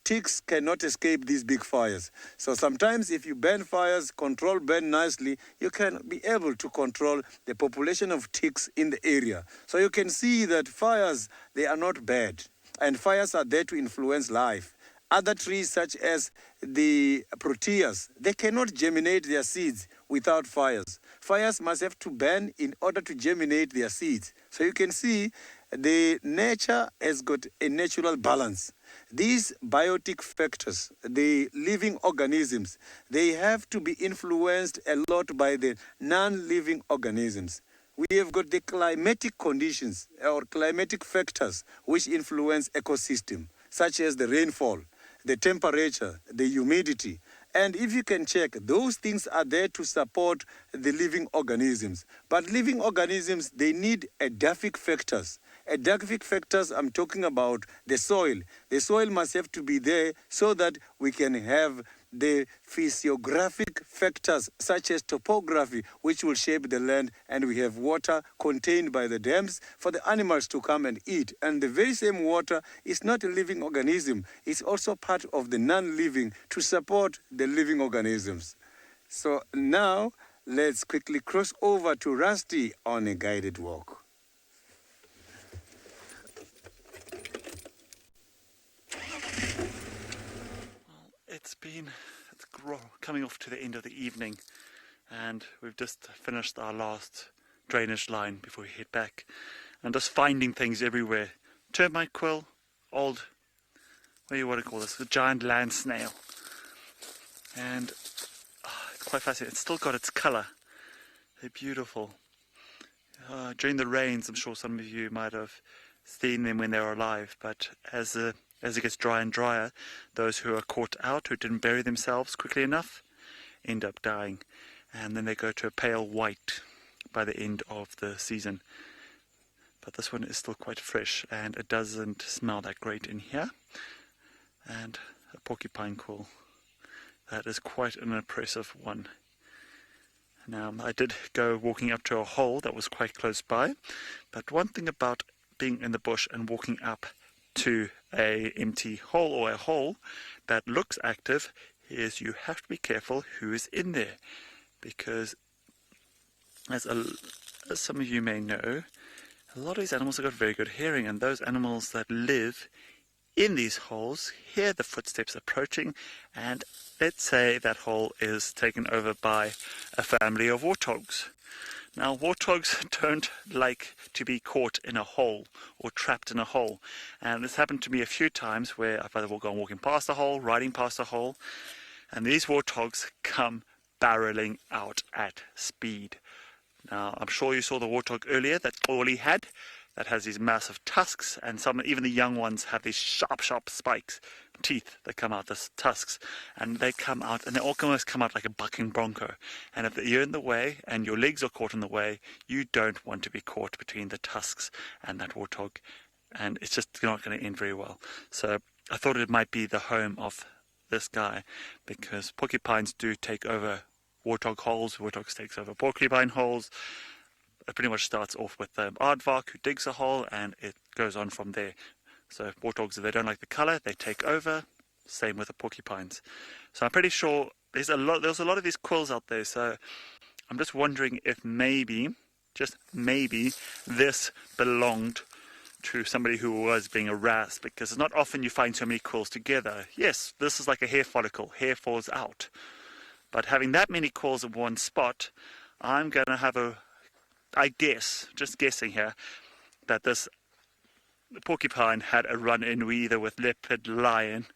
ticks cannot escape these big fires. So sometimes if you burn fires, burn nicely, you can be able to control the population of ticks in the area. So you can see that fires, they are not bad, and fires are there to influence life. Other trees such as the proteas, they cannot germinate their seeds without fires. Fires must have to burn in order to germinate their seeds. So you can see the nature has got a natural balance. These biotic factors, the living organisms, they have to be influenced a lot by the non-living organisms. We have got the climatic conditions or climatic factors which influence ecosystem, such as the rainfall, the temperature, the humidity. And if you can check, those things are there to support the living organisms. But living organisms, they need edaphic factors. Edaphic factors, I'm talking about the soil. The soil must have to be there so that we can have the physiographic factors such as topography, which will shape the land, and we have water contained by the dams for the animals to come and eat. And the very same water is not a living organism. It's also part of the non-living to support the living organisms. So now let's quickly cross over to Rusty on a guided walk. It's coming off to the end of the evening, and we've just finished our last drainage line before we head back, and just finding things everywhere. Termite quill, what do you want to call this? A giant land snail, and it's quite fascinating. It's still got its colour. They're beautiful. During the rains, I'm sure some of you might have seen them when they were alive, but as it gets drier and drier, those who are caught out, who didn't bury themselves quickly enough, end up dying. And then they go to a pale white by the end of the season. But this one is still quite fresh, and it doesn't smell that great in here. And a porcupine quill. That is quite an impressive one. Now, I did go walking up to a hole that was quite close by, but one thing about being in the bush and walking up to a empty hole or a hole that looks active is you have to be careful who is in there, because as some of you may know, a lot of these animals have got very good hearing, and those animals that live in these holes hear the footsteps approaching, and let's say that hole is taken over by a family of warthogs. Now, warthogs don't like to be caught in a hole or trapped in a hole. And this happened to me a few times where I've either gone walking past a hole, riding past a hole, and these warthogs come barreling out at speed. Now, I'm sure you saw the warthog earlier that Oli had, that has these massive tusks, and even the young ones have these sharp spikes, teeth that come out, the tusks, and they come out, and they almost come out like a bucking bronco. And if you're in the way and your legs are caught in the way, you don't want to be caught between the tusks and that warthog, and it's just not going to end very well. So I thought it might be the home of this guy, because porcupines do take over warthog holes, warthogs takes over porcupine holes. It pretty much starts off with the aardvark who digs a hole, and it goes on from there. So warthogs, if they don't like the colour, they take over. Same with the porcupines. So I'm pretty sure there's a lot of these quills out there. So I'm just wondering if maybe, just maybe, this belonged to somebody who was being harassed, because it's not often you find so many quills together. Yes, this is like a hair follicle. Hair falls out. But having that many quills in one spot, I'm going to I guess, just guessing here, that this porcupine had a run-in either with leopard, lion,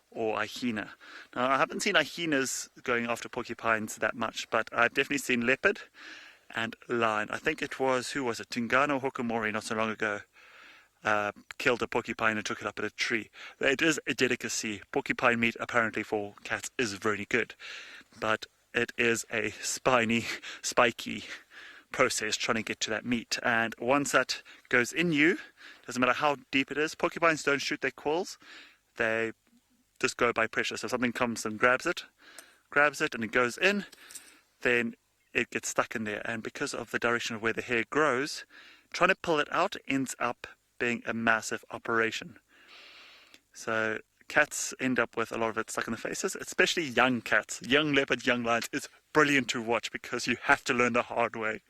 or hyena. Now, I haven't seen hyenas going after porcupines that much, but I've definitely seen leopard and lion. I think it was, who was it? Tingano Hokomori not so long ago killed a porcupine and took it up at a tree. It is a delicacy. Porcupine meat, apparently, for cats is very good, but it is a spiky process trying to get to that meat, and once that goes in you, doesn't matter how deep it is. Porcupines don't shoot their quills, they just go by pressure. So if something comes and grabs it and it goes in, then it gets stuck in there, and because of the direction of where the hair grows, trying to pull it out ends up being a massive operation. So cats end up with a lot of it stuck in the faces, especially young cats. Young leopards, young lions is brilliant to watch because you have to learn the hard way.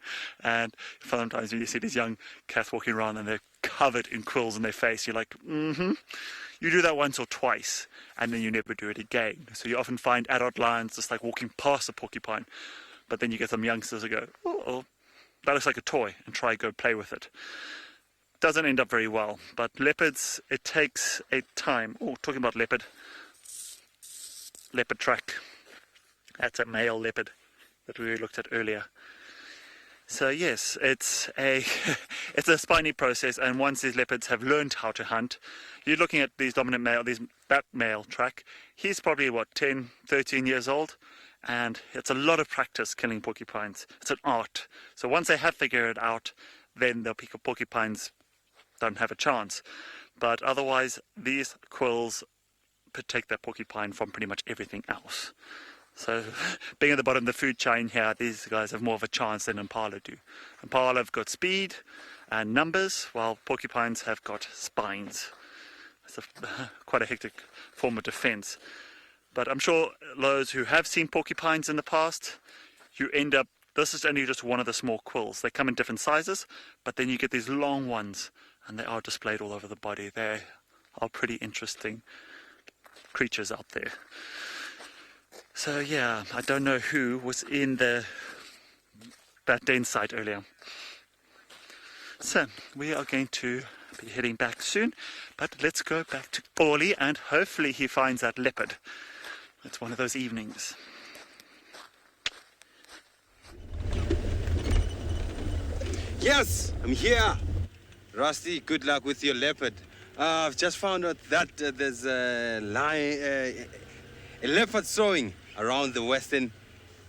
And sometimes when you see these young cats walking around and they're covered in quills in their face, you're like, You do that once or twice and then you never do it again. So you often find adult lions just like walking past a porcupine, but then you get some youngsters who go, oh, that looks like a toy, and try go play with it. Doesn't end up very well. But leopards, it takes a time. Oh, talking about leopard track. That's a male leopard that we looked at earlier. So yes, it's a it's a spiny process, and once these leopards have learned how to hunt, you're looking at these dominant male, that male track. He's probably 10, 13 years old, and it's a lot of practice killing porcupines. It's an art. So once they have figured it out, then the porcupines don't have a chance. But otherwise, these quills protect that porcupine from pretty much everything else. So being at the bottom of the food chain here, these guys have more of a chance than Impala do. Impala have got speed and numbers, while porcupines have got spines. It's quite a hectic form of defense. But I'm sure those who have seen porcupines in the past, you end up, this is only just one of the small quills. They come in different sizes, but then you get these long ones, and they are displayed all over the body. They are pretty interesting creatures out there. So yeah, I don't know who was in that den site earlier. So we are going to be heading back soon, but let's go back to Oli and hopefully he finds that leopard. It's one of those evenings. Yes, I'm here. Rusty, good luck with your leopard. I've just found out that there's a leopard sowing around the western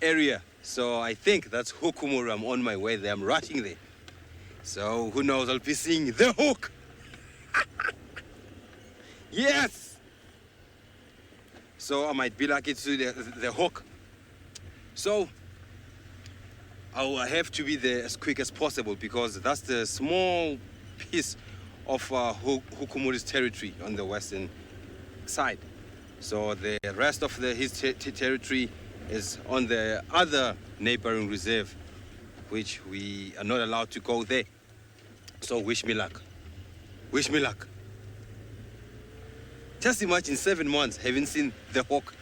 area. So I think that's Hukumuru. I'm on my way there. I'm rushing there. So who knows? I'll be seeing the hook. Yes. So I might be lucky to see the hook. So I'll have to be there as quick as possible because that's the small piece of Hukumuru's territory on the western side. So the rest of his territory is on the other neighboring reserve, which we are not allowed to go there. So wish me luck. Wish me luck. Just imagine 7 months having seen the hawk.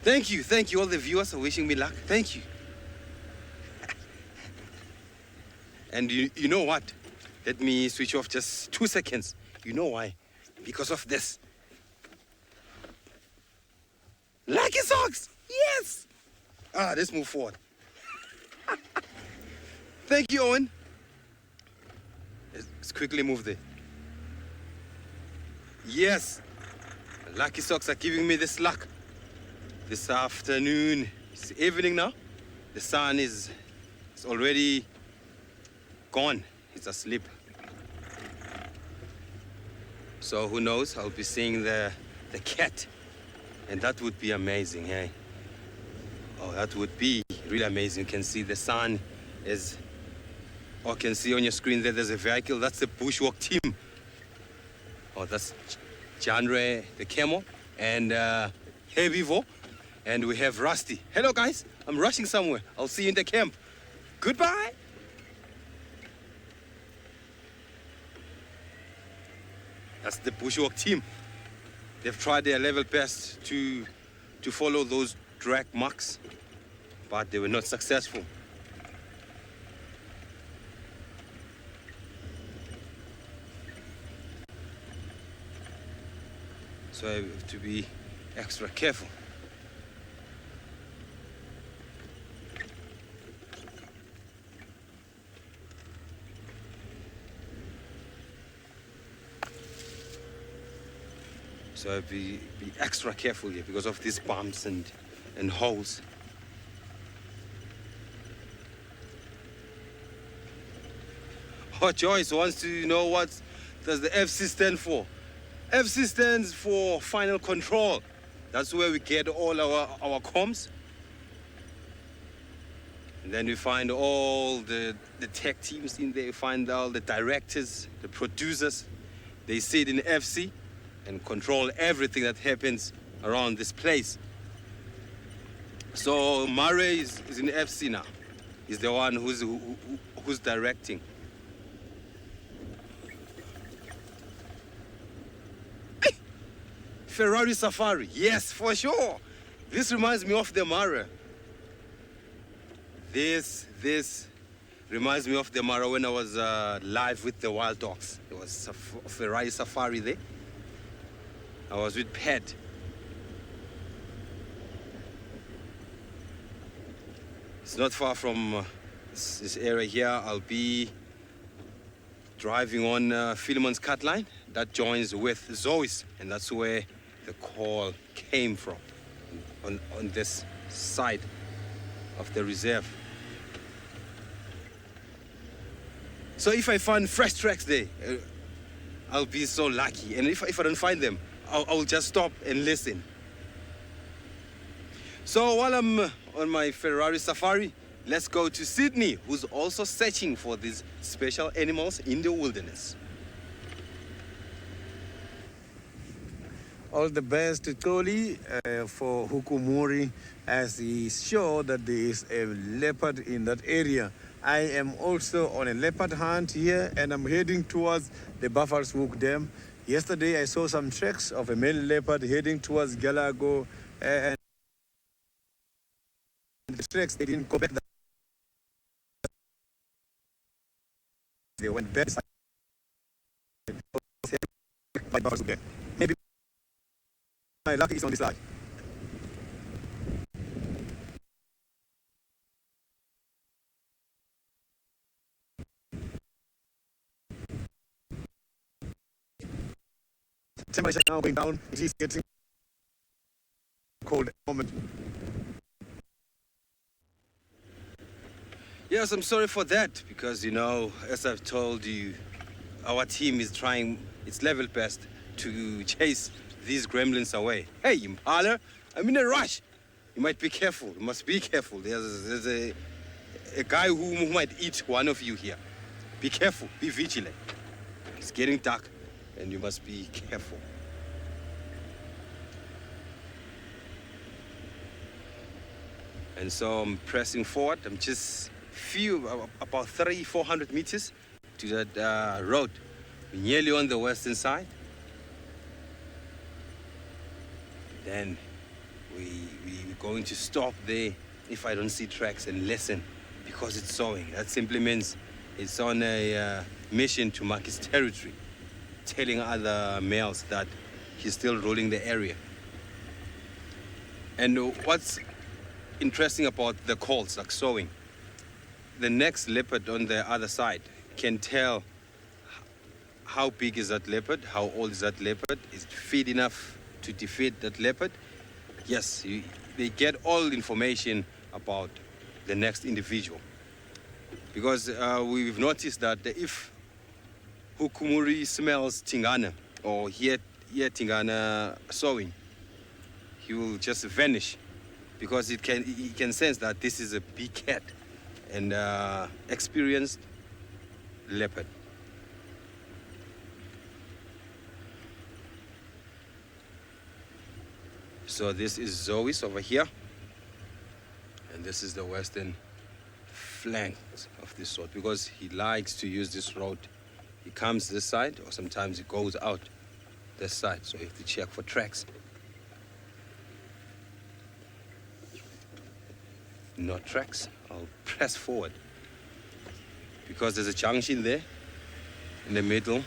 Thank you. All the viewers are wishing me luck. Thank you. And you know what? Let me switch off just 2 seconds. You know why? Because of this. Lucky socks! Yes! Let's move forward. Thank you, Owen. Let's quickly move there. Yes! Lucky socks are giving me this luck. This afternoon, it's evening now. The sun is already gone. It's asleep. So who knows? I'll be seeing the cat. And that would be amazing, hey? Oh, that would be really amazing. You can see the sun is... Oh, you can see on your screen there, there's a vehicle. That's the bushwalk team. Oh, that's Janre, the camel, and Heavyvo. And we have Rusty. Hello, guys. I'm rushing somewhere. I'll see you in the camp. Goodbye. That's the bushwalk team. They've tried their level best to follow those drag marks, but they were not successful. So I have to be extra careful. So I'll be extra careful here because of these bumps and holes. Oh, Joyce wants to know what does the FC stand for. FC stands for final control. That's where we get all our comms. And then we find all the tech teams in there. We find all the directors, the producers. They sit in FC and control everything that happens around this place. So Murray is in FC now. He's the one who's directing. Hey! Ferrari Safari, yes, for sure. This reminds me of the Mara. This reminds me of the Mara when I was live with the Wild Dogs. There was a Ferrari Safari there. I was with Pat. It's not far from this area here. I'll be driving on Philemon's cut line that joins with Zoe's, and that's where the call came from, on this side of the reserve. So if I find fresh tracks there, I'll be so lucky. And if I don't find them, I'll just stop and listen. So while I'm on my Ferrari Safari, let's go to Sydney, who's also searching for these special animals in the wilderness. All the best to Toli for Hukumuri, as he's sure that there is a leopard in that area. I am also on a leopard hunt here, and I'm heading towards the Buffalo's Hook Dam. Yesterday I saw some tracks of a male leopard heading towards Galago, and the tracks, they didn't go back. They went back. Maybe my luck is on this side. Temperature now going down. It is getting cold at the moment. Yes, I'm sorry for that, because, you know, as I've told you, our team is trying its level best to chase these gremlins away. Hey, Impala, I'm in a rush. You might be careful. You must be careful. There's a guy who might eat one of you here. Be careful. Be vigilant. It's getting dark, and you must be careful. And so I'm pressing forward. I'm just about 300-400 meters to that road. We're nearly on the western side. Then we're going to stop there if I don't see tracks and listen, because it's sowing. That simply means it's on a mission to mark his territory, telling other males that he's still ruling the area. And what's interesting about the calls, like sowing, the next leopard on the other side can tell how big is that leopard, how old is that leopard, is it fit enough to defeat that leopard. Yes, they get all information about the next individual. Because we've noticed that if Hukumuri smells Tingana or hear Tingana sowing, he will just vanish, because he can sense that this is a big cat and experienced leopard. So this is Zoe's over here, and this is the western flank of this road, because he likes to use this road. He comes this side, or sometimes he goes out this side, so you have to check for tracks. No tracks, I'll press forward, because there's a junction there in the middle.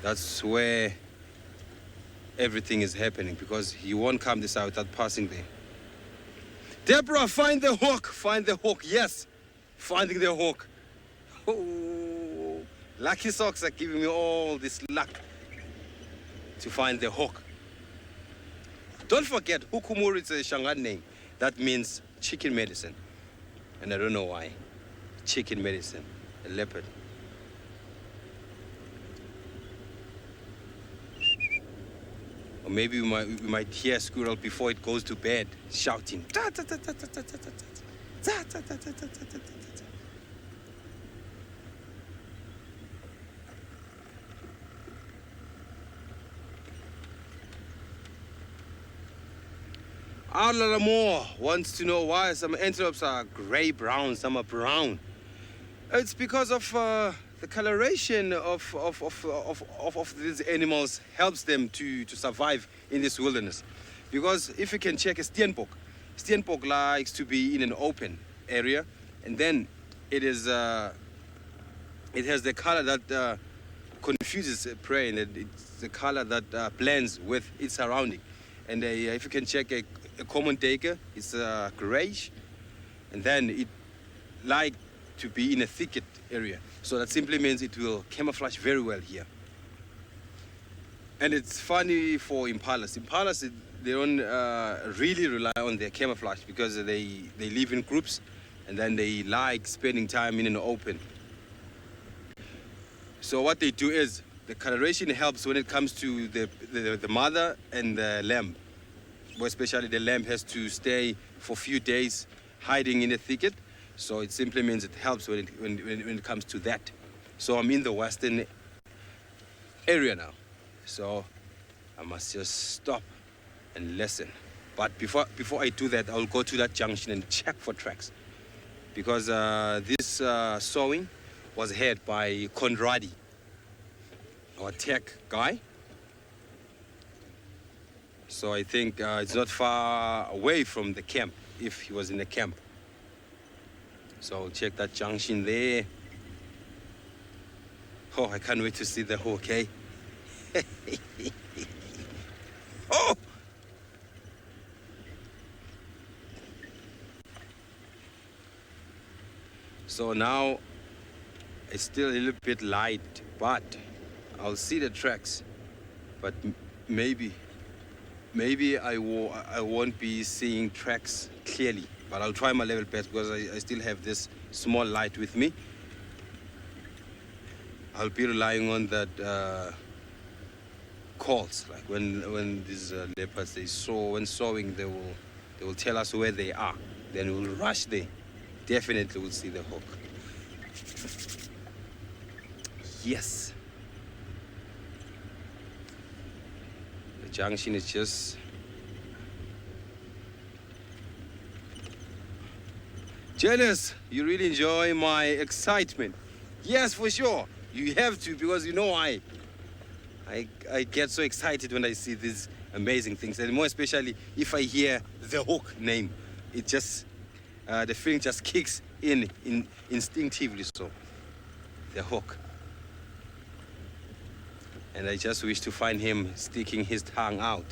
That's where everything is happening, because he won't come this side without passing there. Deborah, find the hook, find the hook. Yes, finding the hook. Oh, lucky socks are giving me all this luck to find the hook. Don't forget, Hukumuri is a Shangaan name. That means chicken medicine. And I don't know why. Chicken medicine, a leopard. Or maybe we might hear a squirrel before it goes to bed shouting. "Ta, ta, ta, ta, ta, ta, ta, ta, ta, ta, ta, ta, ta, ta, ta, ta, ta." More wants to know why some antelopes are gray-brown, some are brown. It's because of the coloration of these animals helps them to survive in this wilderness. Because if you can check a steenbok likes to be in an open area, and then it has the color that confuses prey, and it's the color that blends with its surrounding. And if you can check a common taker, it's grayish, and then it like to be in a thicket area. So that simply means it will camouflage very well here. And it's funny for impalas. Impalas, they don't really rely on their camouflage because they live in groups, and then they like spending time in an open. So what they do is the coloration helps when it comes to the mother and the lamb. Well, especially the lamb has to stay for a few days hiding in a thicket. So it simply means it helps when it comes to that. So I'm in the western area now. So I must just stop and listen. But before I do that, I'll go to that junction and check for tracks. Because this sowing was heard by Conradi, our tech guy. So I think it's not far away from the camp, if he was in the camp. So I'll check that junction there. Oh, I can't wait to see the hawk, eh? Oh! So now it's still a little bit light, but I'll see the tracks. But maybe I won't be seeing tracks clearly, but I'll try my level best because I still have this small light with me. I'll be relying on that calls, like when these leopards when sowing, they will tell us where they are. Then we'll rush there. Definitely we'll see the hawk. Yes. The junction is just jealous. You really enjoy my excitement. Yes, for sure. You have to, because you know I get so excited when I see these amazing things, and more especially if I hear the hawk name. It just the feeling just kicks in instinctively. So the hawk. And I just wish to find him sticking his tongue out.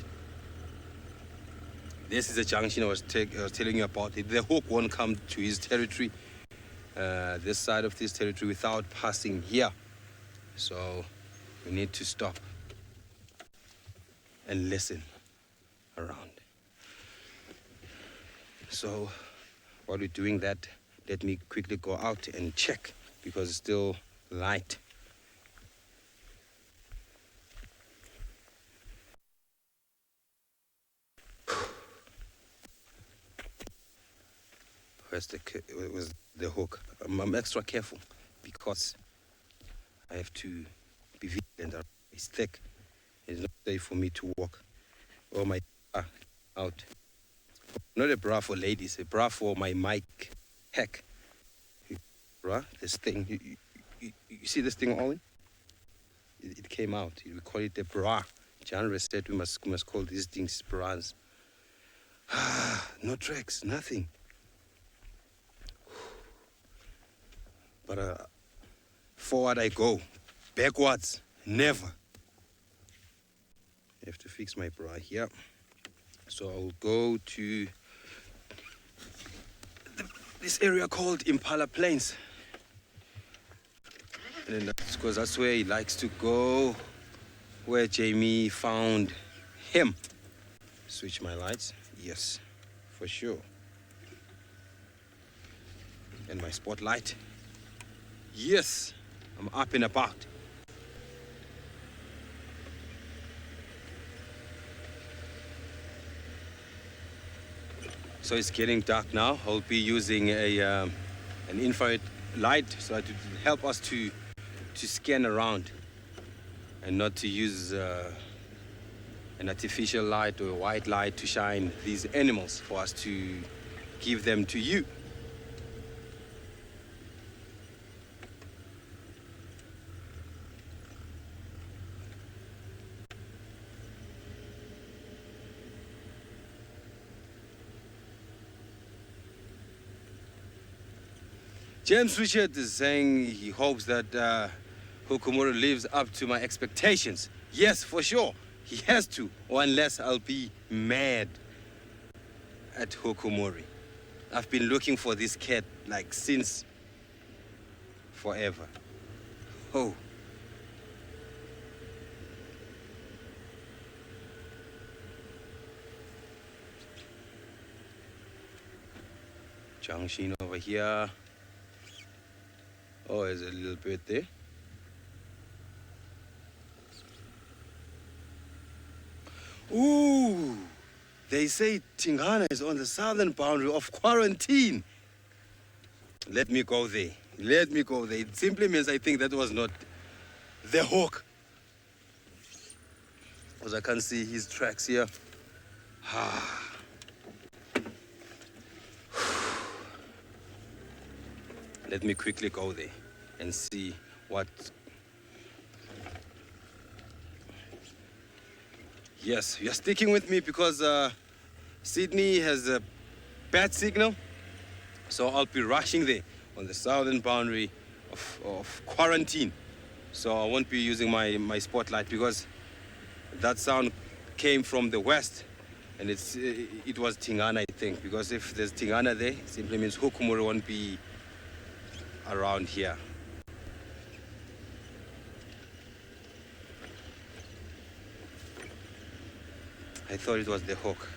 This is the junction I was telling you about. The hawk won't come to his territory, this side of this territory, without passing here. So we need to stop and listen around. So while we're doing that, let me quickly go out and check, because it's still light. Was the hawk? I'm extra careful because I have to be vigilant. It's thick. It's not safe for me to walk. Or my out. Not a bra for ladies, a bra for my mic heck. Bra, this thing. You see this thing, Owen? It came out. We call it a bra. John said we must call these things bras. No tracks, nothing. But forward I go, backwards, never. I have to fix my bra here. So I'll go to this area called Impala Plains. And then because that's where he likes to go, where Jamie found him. Switch my lights. Yes, for sure. And my spotlight. Yes, I'm up and about. So it's getting dark now. I'll be using an infrared light so that it will help us to scan around and not to use an artificial light or a white light to shine these animals for us to give them to you. James Richard is saying he hopes that Hukumura lives up to my expectations. Yes, for sure. He has to, or unless I'll be mad at Hukumuri. I've been looking for this cat like since forever. Oh. Jiangxin over here. Oh, there's a little bit there. Ooh, they say Tingana is on the southern boundary of quarantine. Let me go there. Let me go there. It simply means I think that was not the hawk. Because I can't see his tracks here. Let me quickly go there and see what... Yes, you're sticking with me because Sydney has a bad signal. So I'll be rushing there on the southern boundary of quarantine. So I won't be using my spotlight because that sound came from the west. And it was Tingana, I think, because if there's Tingana there, it simply means Hukumura won't be around here. I thought it was the hawk.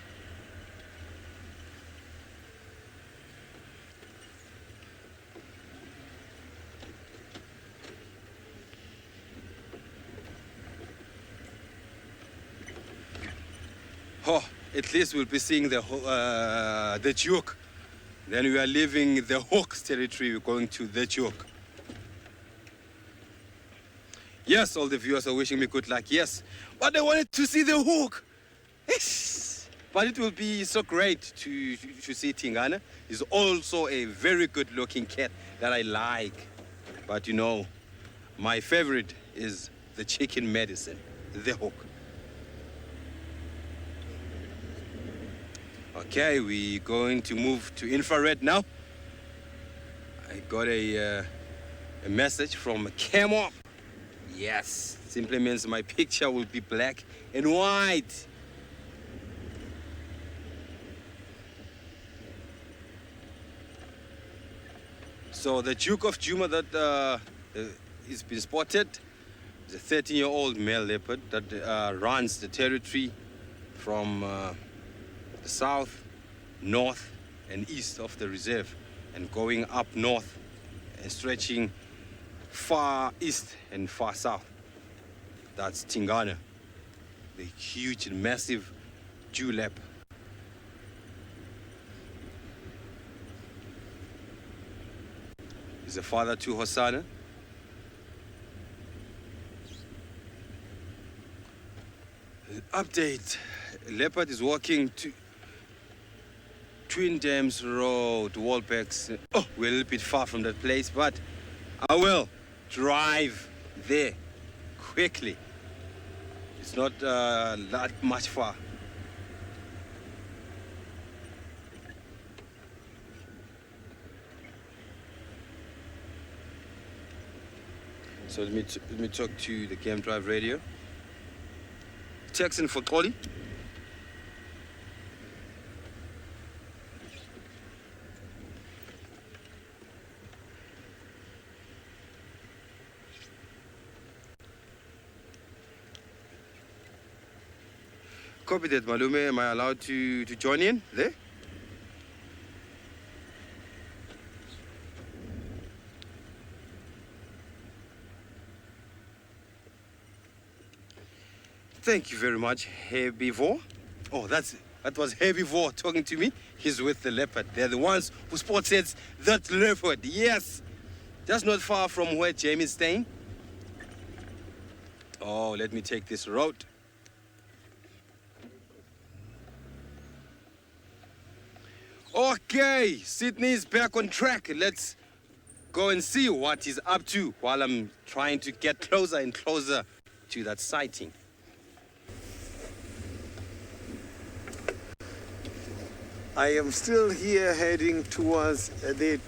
Oh, at least we'll be seeing the Duke. Then we are leaving the Hawks territory, we're going to the Duke. Yes, all the viewers are wishing me good luck, yes. But I wanted to see the hawk. Yes. But it will be so great to see Tingana. He's also a very good looking cat that I like. But you know, my favorite is the chicken medicine, the hawk. Okay, we're going to move to infrared now. I got a message from Camo. Yes, simply means my picture will be black and white. So the Duke of Juma that is been spotted is a 13-year-old male leopard that runs the territory from the south, north, and east of the reserve, and going up north and stretching far east and far south. That's Tingana, the huge and massive dewlap. He's a father to Hosanna. Update. Leopard is walking to Twin Dams Road, Wallbacks. Oh, we're a little bit far from that place, but I will drive there quickly. It's not that much far. So let me talk to the Game Drive radio. Texan for Tolly. Copy that, Malume. Am I allowed to join in there? Thank you very much, Herbivore. Oh, that's that was herbivore talking to me. He's with the leopard. They're the ones who spotted that leopard. Yes. Just not far from where Jamie's staying. Oh, let me take this road. Okay, Sydney's back on track. Let's go and see what he's up to while I'm trying to get closer and closer to that sighting. I am still here heading towards the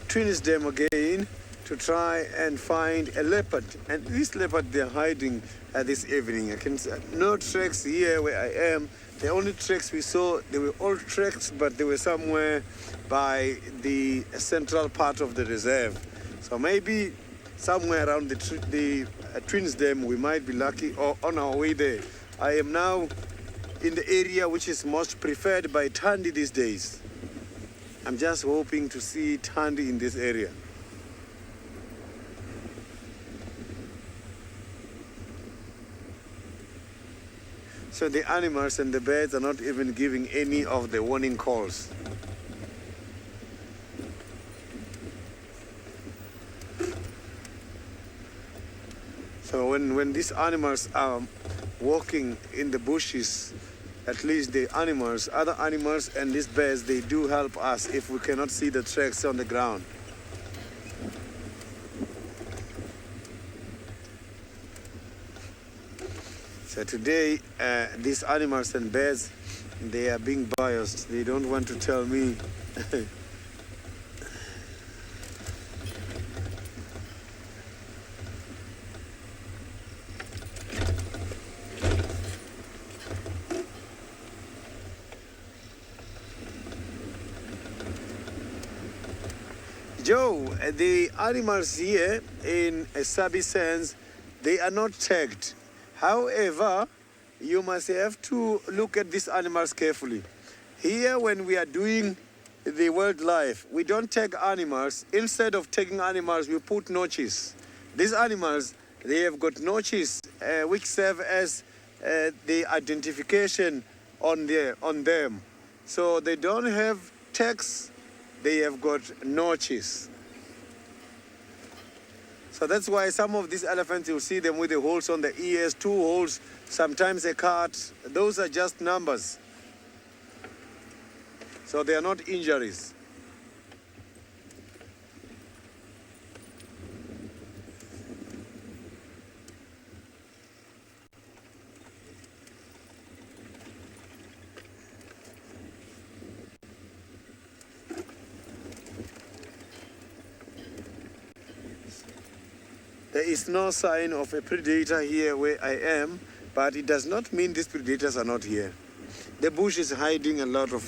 Twins Dam again to try and find a leopard. And this leopard they're hiding this evening. I can see no tracks here where I am. The only tracks we saw, they were all tracks, but they were somewhere by the central part of the reserve. So maybe somewhere around the Twins Dam we might be lucky or on our way there. I am now in the area which is most preferred by Thandi these days. I'm just hoping to see Thandi in this area. So the animals and the birds are not even giving any of the warning calls. So when these animals are walking in the bushes, at least the animals, other animals and these birds, they do help us if we cannot see the tracks on the ground. So today, these animals and birds, they are being biased. They don't want to tell me. Joe, the animals here in Sabi Sands, they are not tagged. However, you must have to look at these animals carefully. Here, when we are doing the wildlife, we don't tag animals. Instead of tagging animals, we put notches. These animals, they have got notches which serve as the identification on them. So they don't have tags, they have got notches. So that's why some of these elephants, you'll see them with the holes on the ears, 2 holes, sometimes a cut. Those are just numbers. So they are not injuries. There is no sign of a predator here where I am, but it does not mean these predators are not here. The bush is hiding a lot of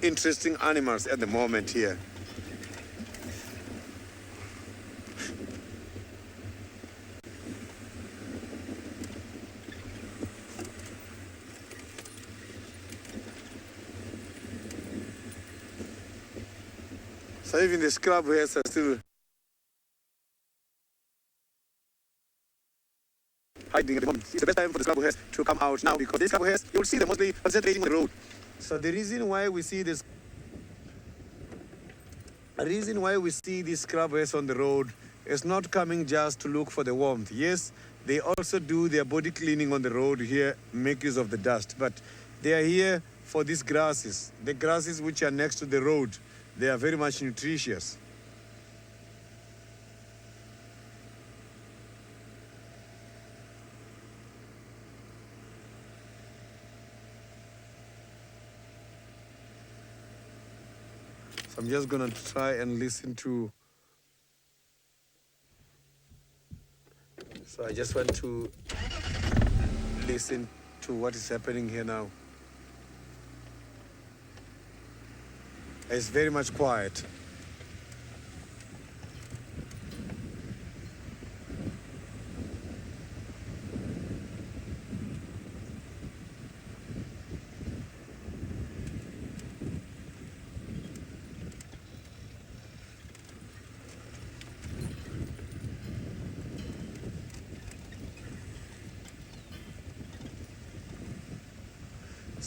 interesting animals at the moment here. So even the scrub hairs are still hiding at the moment. It's the best time for the scrub hairs to come out now, because these scrub hairs, you'll see them mostly concentrating on the road. So the reason why we see these scrub hairs on the road is not coming just to look for the warmth. Yes, they also do their body cleaning on the road here, make use of the dust, but they are here for these grasses. The grasses which are next to the road, they are very much nutritious. I'm just going to try and listen to... So I just want to listen to what is happening here now. It's very much quiet.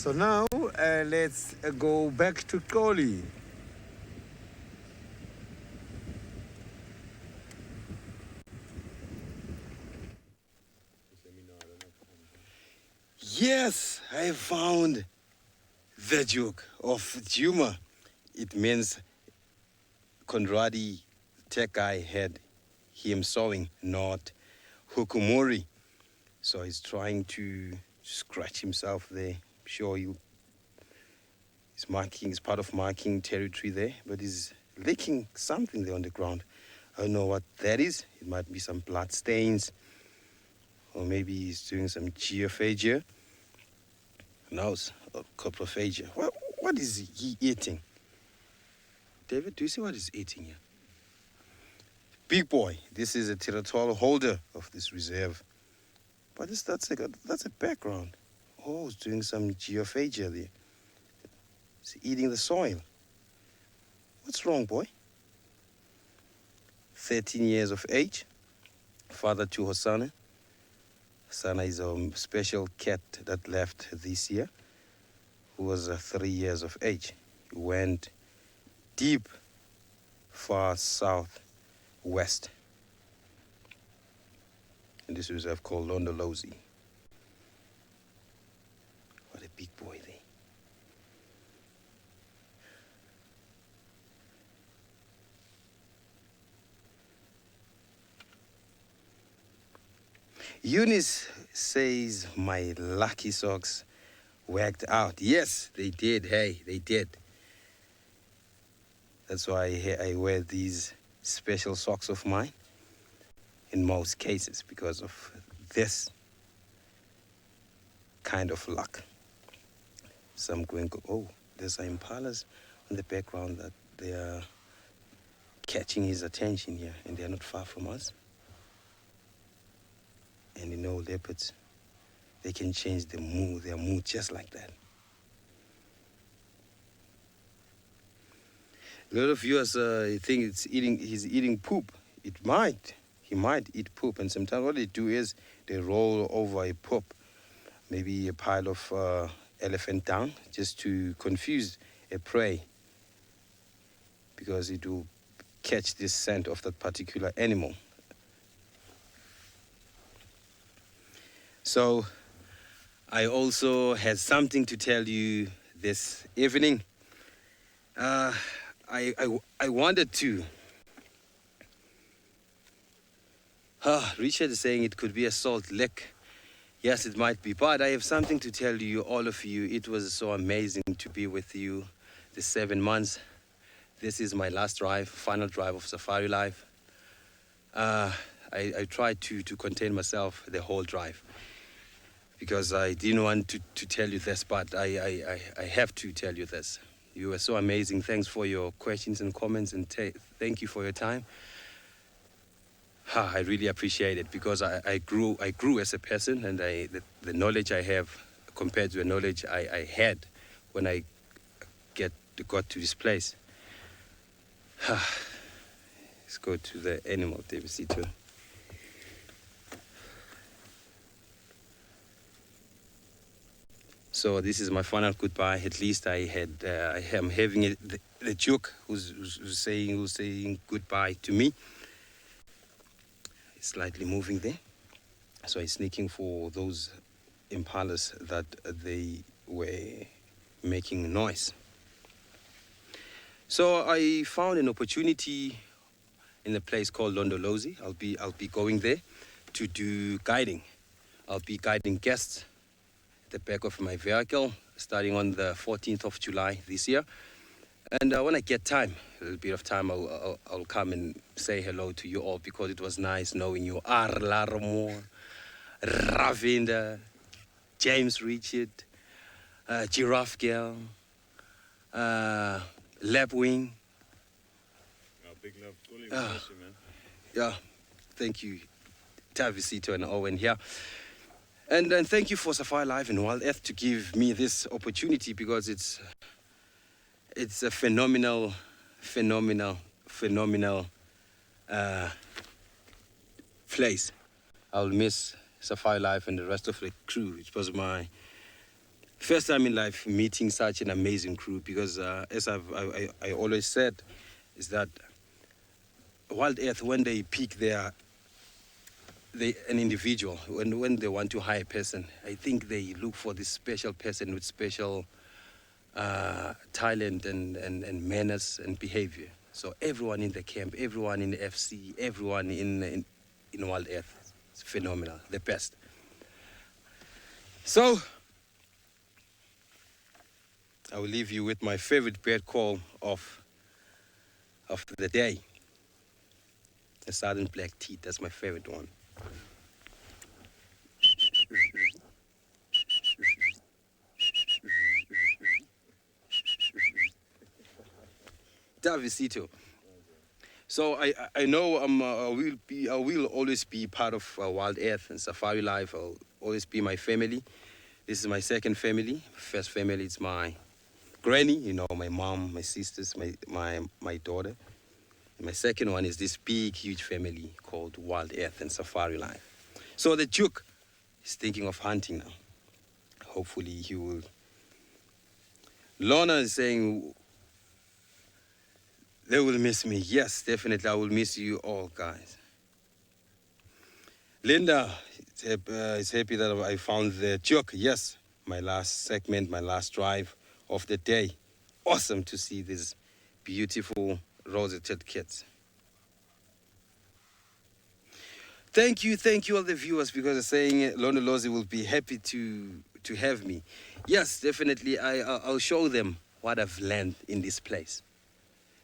So now let's go back to Koli. Yes, I found the joke of Juma. It means Conradi tech guy had him sewing, not Hukumori. So he's trying to scratch himself there. Sure, he's marking, it's part of marking territory there, but he's licking something there on the ground. I don't know what that is. It might be some blood stains, or maybe he's doing some geophagia. Now it's coprophagia. What is he eating? David, do you see what he's eating here? Big boy. This is a territorial holder of this reserve. But that's a background. Oh, he's doing some geophagia there. He's eating the soil. What's wrong, boy? 13 years of age. Father to Hosanna. Sana is a special cat that left this year, who was 3 years of age. He went deep, far south, west. In this reserve called Londolozi. What a big boy there. Eunice says my lucky socks worked out. Yes, they did. Hey, they did. That's why I wear these special socks of mine in most cases, because of this kind of luck. Some going, oh, there's impalas in the background that they are catching his attention here, and they're not far from us. And you know, leopards, they can change their mood just like that. A lot of viewers think he's eating poop. He might eat poop, and sometimes what they do is they roll over a poop, maybe a pile of elephant dung, just to confuse a prey, because it will catch the scent of that particular animal. So I also had something to tell you this evening. I wanted to. Richard is saying it could be a salt lick. Yes, it might be, but I have something to tell you, all of you. It was so amazing to be with you the 7 months. This is my last drive, final drive of Safari Life. I tried to contain myself the whole drive, because I didn't want to tell you this, but I have to tell you this. You were so amazing. Thanks for your questions and comments, and thank you for your time. I really appreciate it, because I grew as a person, and the knowledge I have compared to the knowledge I had when I got to this place. Let's go to the animal, David Sito. So this is my final goodbye. At least I am having the joke who's saying goodbye to me. It's slightly moving there. So I'm sneaking for those impalas that they were making noise. So I found an opportunity in a place called Londolozi. I'll be going there to do guiding. I'll be guiding guests the back of my vehicle, starting on the 14th of July this year. And when I get time, a little bit of time, I'll come and say hello to you all, because it was nice knowing you. Arlarmo, Ravinda, James Richard, Giraffe Girl, Lapwing. Big love. Only man. Yeah, thank you, Tavisito and Owen here. And thank you for Safari Life and Wild Earth to give me this opportunity, because it's a phenomenal place. I'll miss Safari Life and the rest of the crew. It was my First time in life meeting such an amazing crew, because as I always said, is that Wild Earth, when they pick an individual, when they want to hire a person, I think they look for this special person with special talent and manners and behavior. So everyone in the camp, everyone in the FC, everyone in Wild Earth, it's phenomenal, the best. So I will leave you with my favorite bird call of the day. The southern black teeth, that's my favorite one. Davisito. So I know I will always be part of Wild Earth and Safari Life. I'll always be my family. This is my second family. First family, it's my granny, you know, my mom, my sisters, my daughter. And my second one is this big, huge family called Wild Earth and Safari Life. So the Duke is thinking of hunting now. Hopefully he will. Lorna is saying they will miss me. Yes, definitely, I will miss you all, guys. Linda is happy that I found the Duke. Yes, my last segment, my last drive of the day. Awesome to see these beautiful roseted kids. Thank you all the viewers, because they're saying Londolozi will be happy to have me. Yes, definitely, I'll show them what I've learned in this place.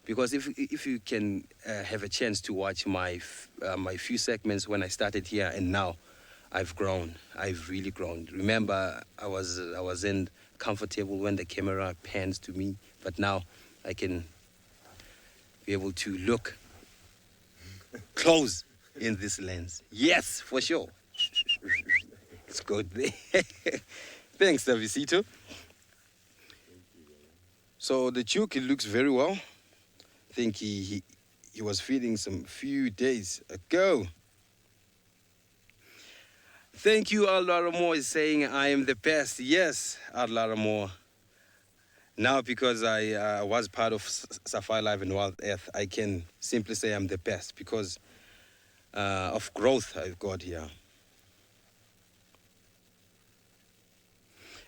Because if you can have a chance to watch my few segments when I started here and now, I've grown. I've really grown. Remember, I wasn't comfortable when the camera pans to me, but now I can be able to look close in this lens. Yes, for sure. It's good. Thanks, Davisito. So the Duke, it looks very well. I think he was feeding some few days ago. Thank you, Al-Laramore is saying I am the best. Yes, Al-Laramore. Now, because I was part of Safari Life and Wild Earth, I can simply say I'm the best because of growth I've got here.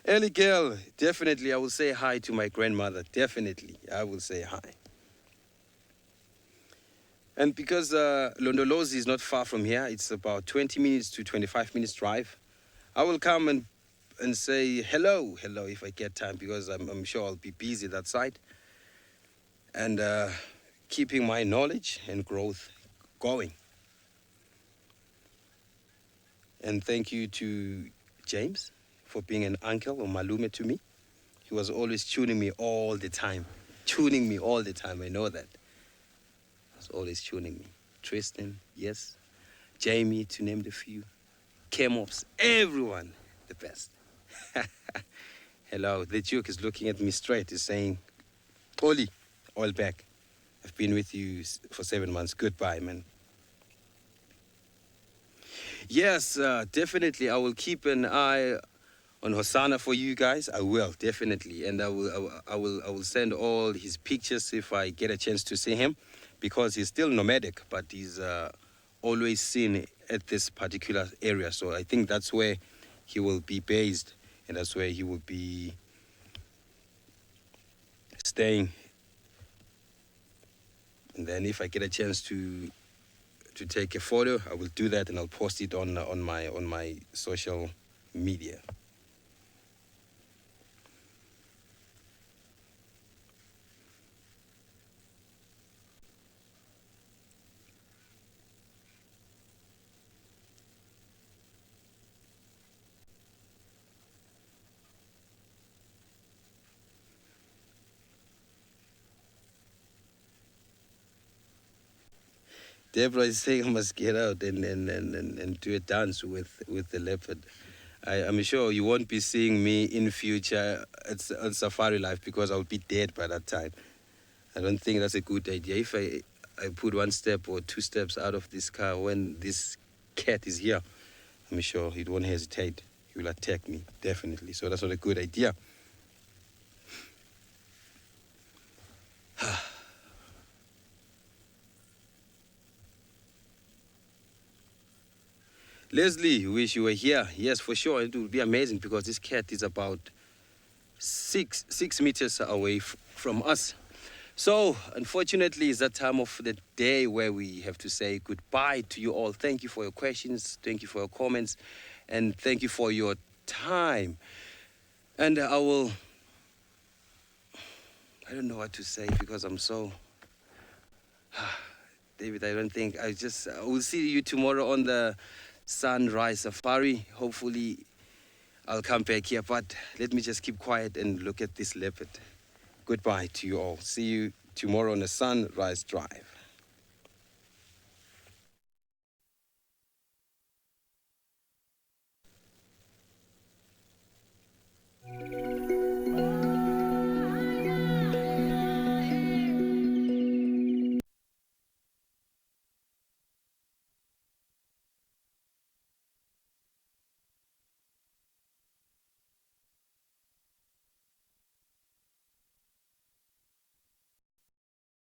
Ellie girl, definitely I will say hi to my grandmother. Definitely, I will say hi. And because Londolozi is not far from here, it's about 20 minutes to 25 minutes drive, I will come and say hello if I get time, because I'm sure I'll be busy that side. And keeping my knowledge and growth going. And thank you to James for being an uncle or malume to me. He was always tuning me all the time. I know that. Always tuning me. Tristan, yes. Jamie, to name the few. Chemops, everyone, the best. Hello, the Duke is looking at me straight. He's saying, Oli, all back. I've been with you for 7 months. Goodbye, man. Yes, definitely. I will keep an eye on Hosanna for you guys. I will, definitely. And I will send all his pictures if I get a chance to see him, because he's still nomadic, but he's always seen at this particular area. So I think that's where he will be based, and that's where he will be staying. And then if I get a chance to take a photo, I will do that, and I'll post it on my social media. Deborah is saying I must get out and do a dance with the leopard. I'm sure you won't be seeing me in future at Safari Life, because I'll be dead by that time. I don't think that's a good idea. If I put 1 step or 2 steps out of this car when this cat is here, I'm sure it won't hesitate. he will attack me, definitely. So that's not a good idea. Leslie, wish you were here. Yes, for sure. It would be amazing because this cat is about six meters away from us. So, unfortunately, it's that time of the day where we have to say goodbye to you all. Thank you for your questions. Thank you for your comments. And thank you for your time. And I don't know what to say because I'm so... David, I don't think... I will see you tomorrow on the sunrise safari. Hopefully, I'll come back here. But let me just keep quiet and look at this leopard. Goodbye to you all. See you tomorrow on the sunrise drive.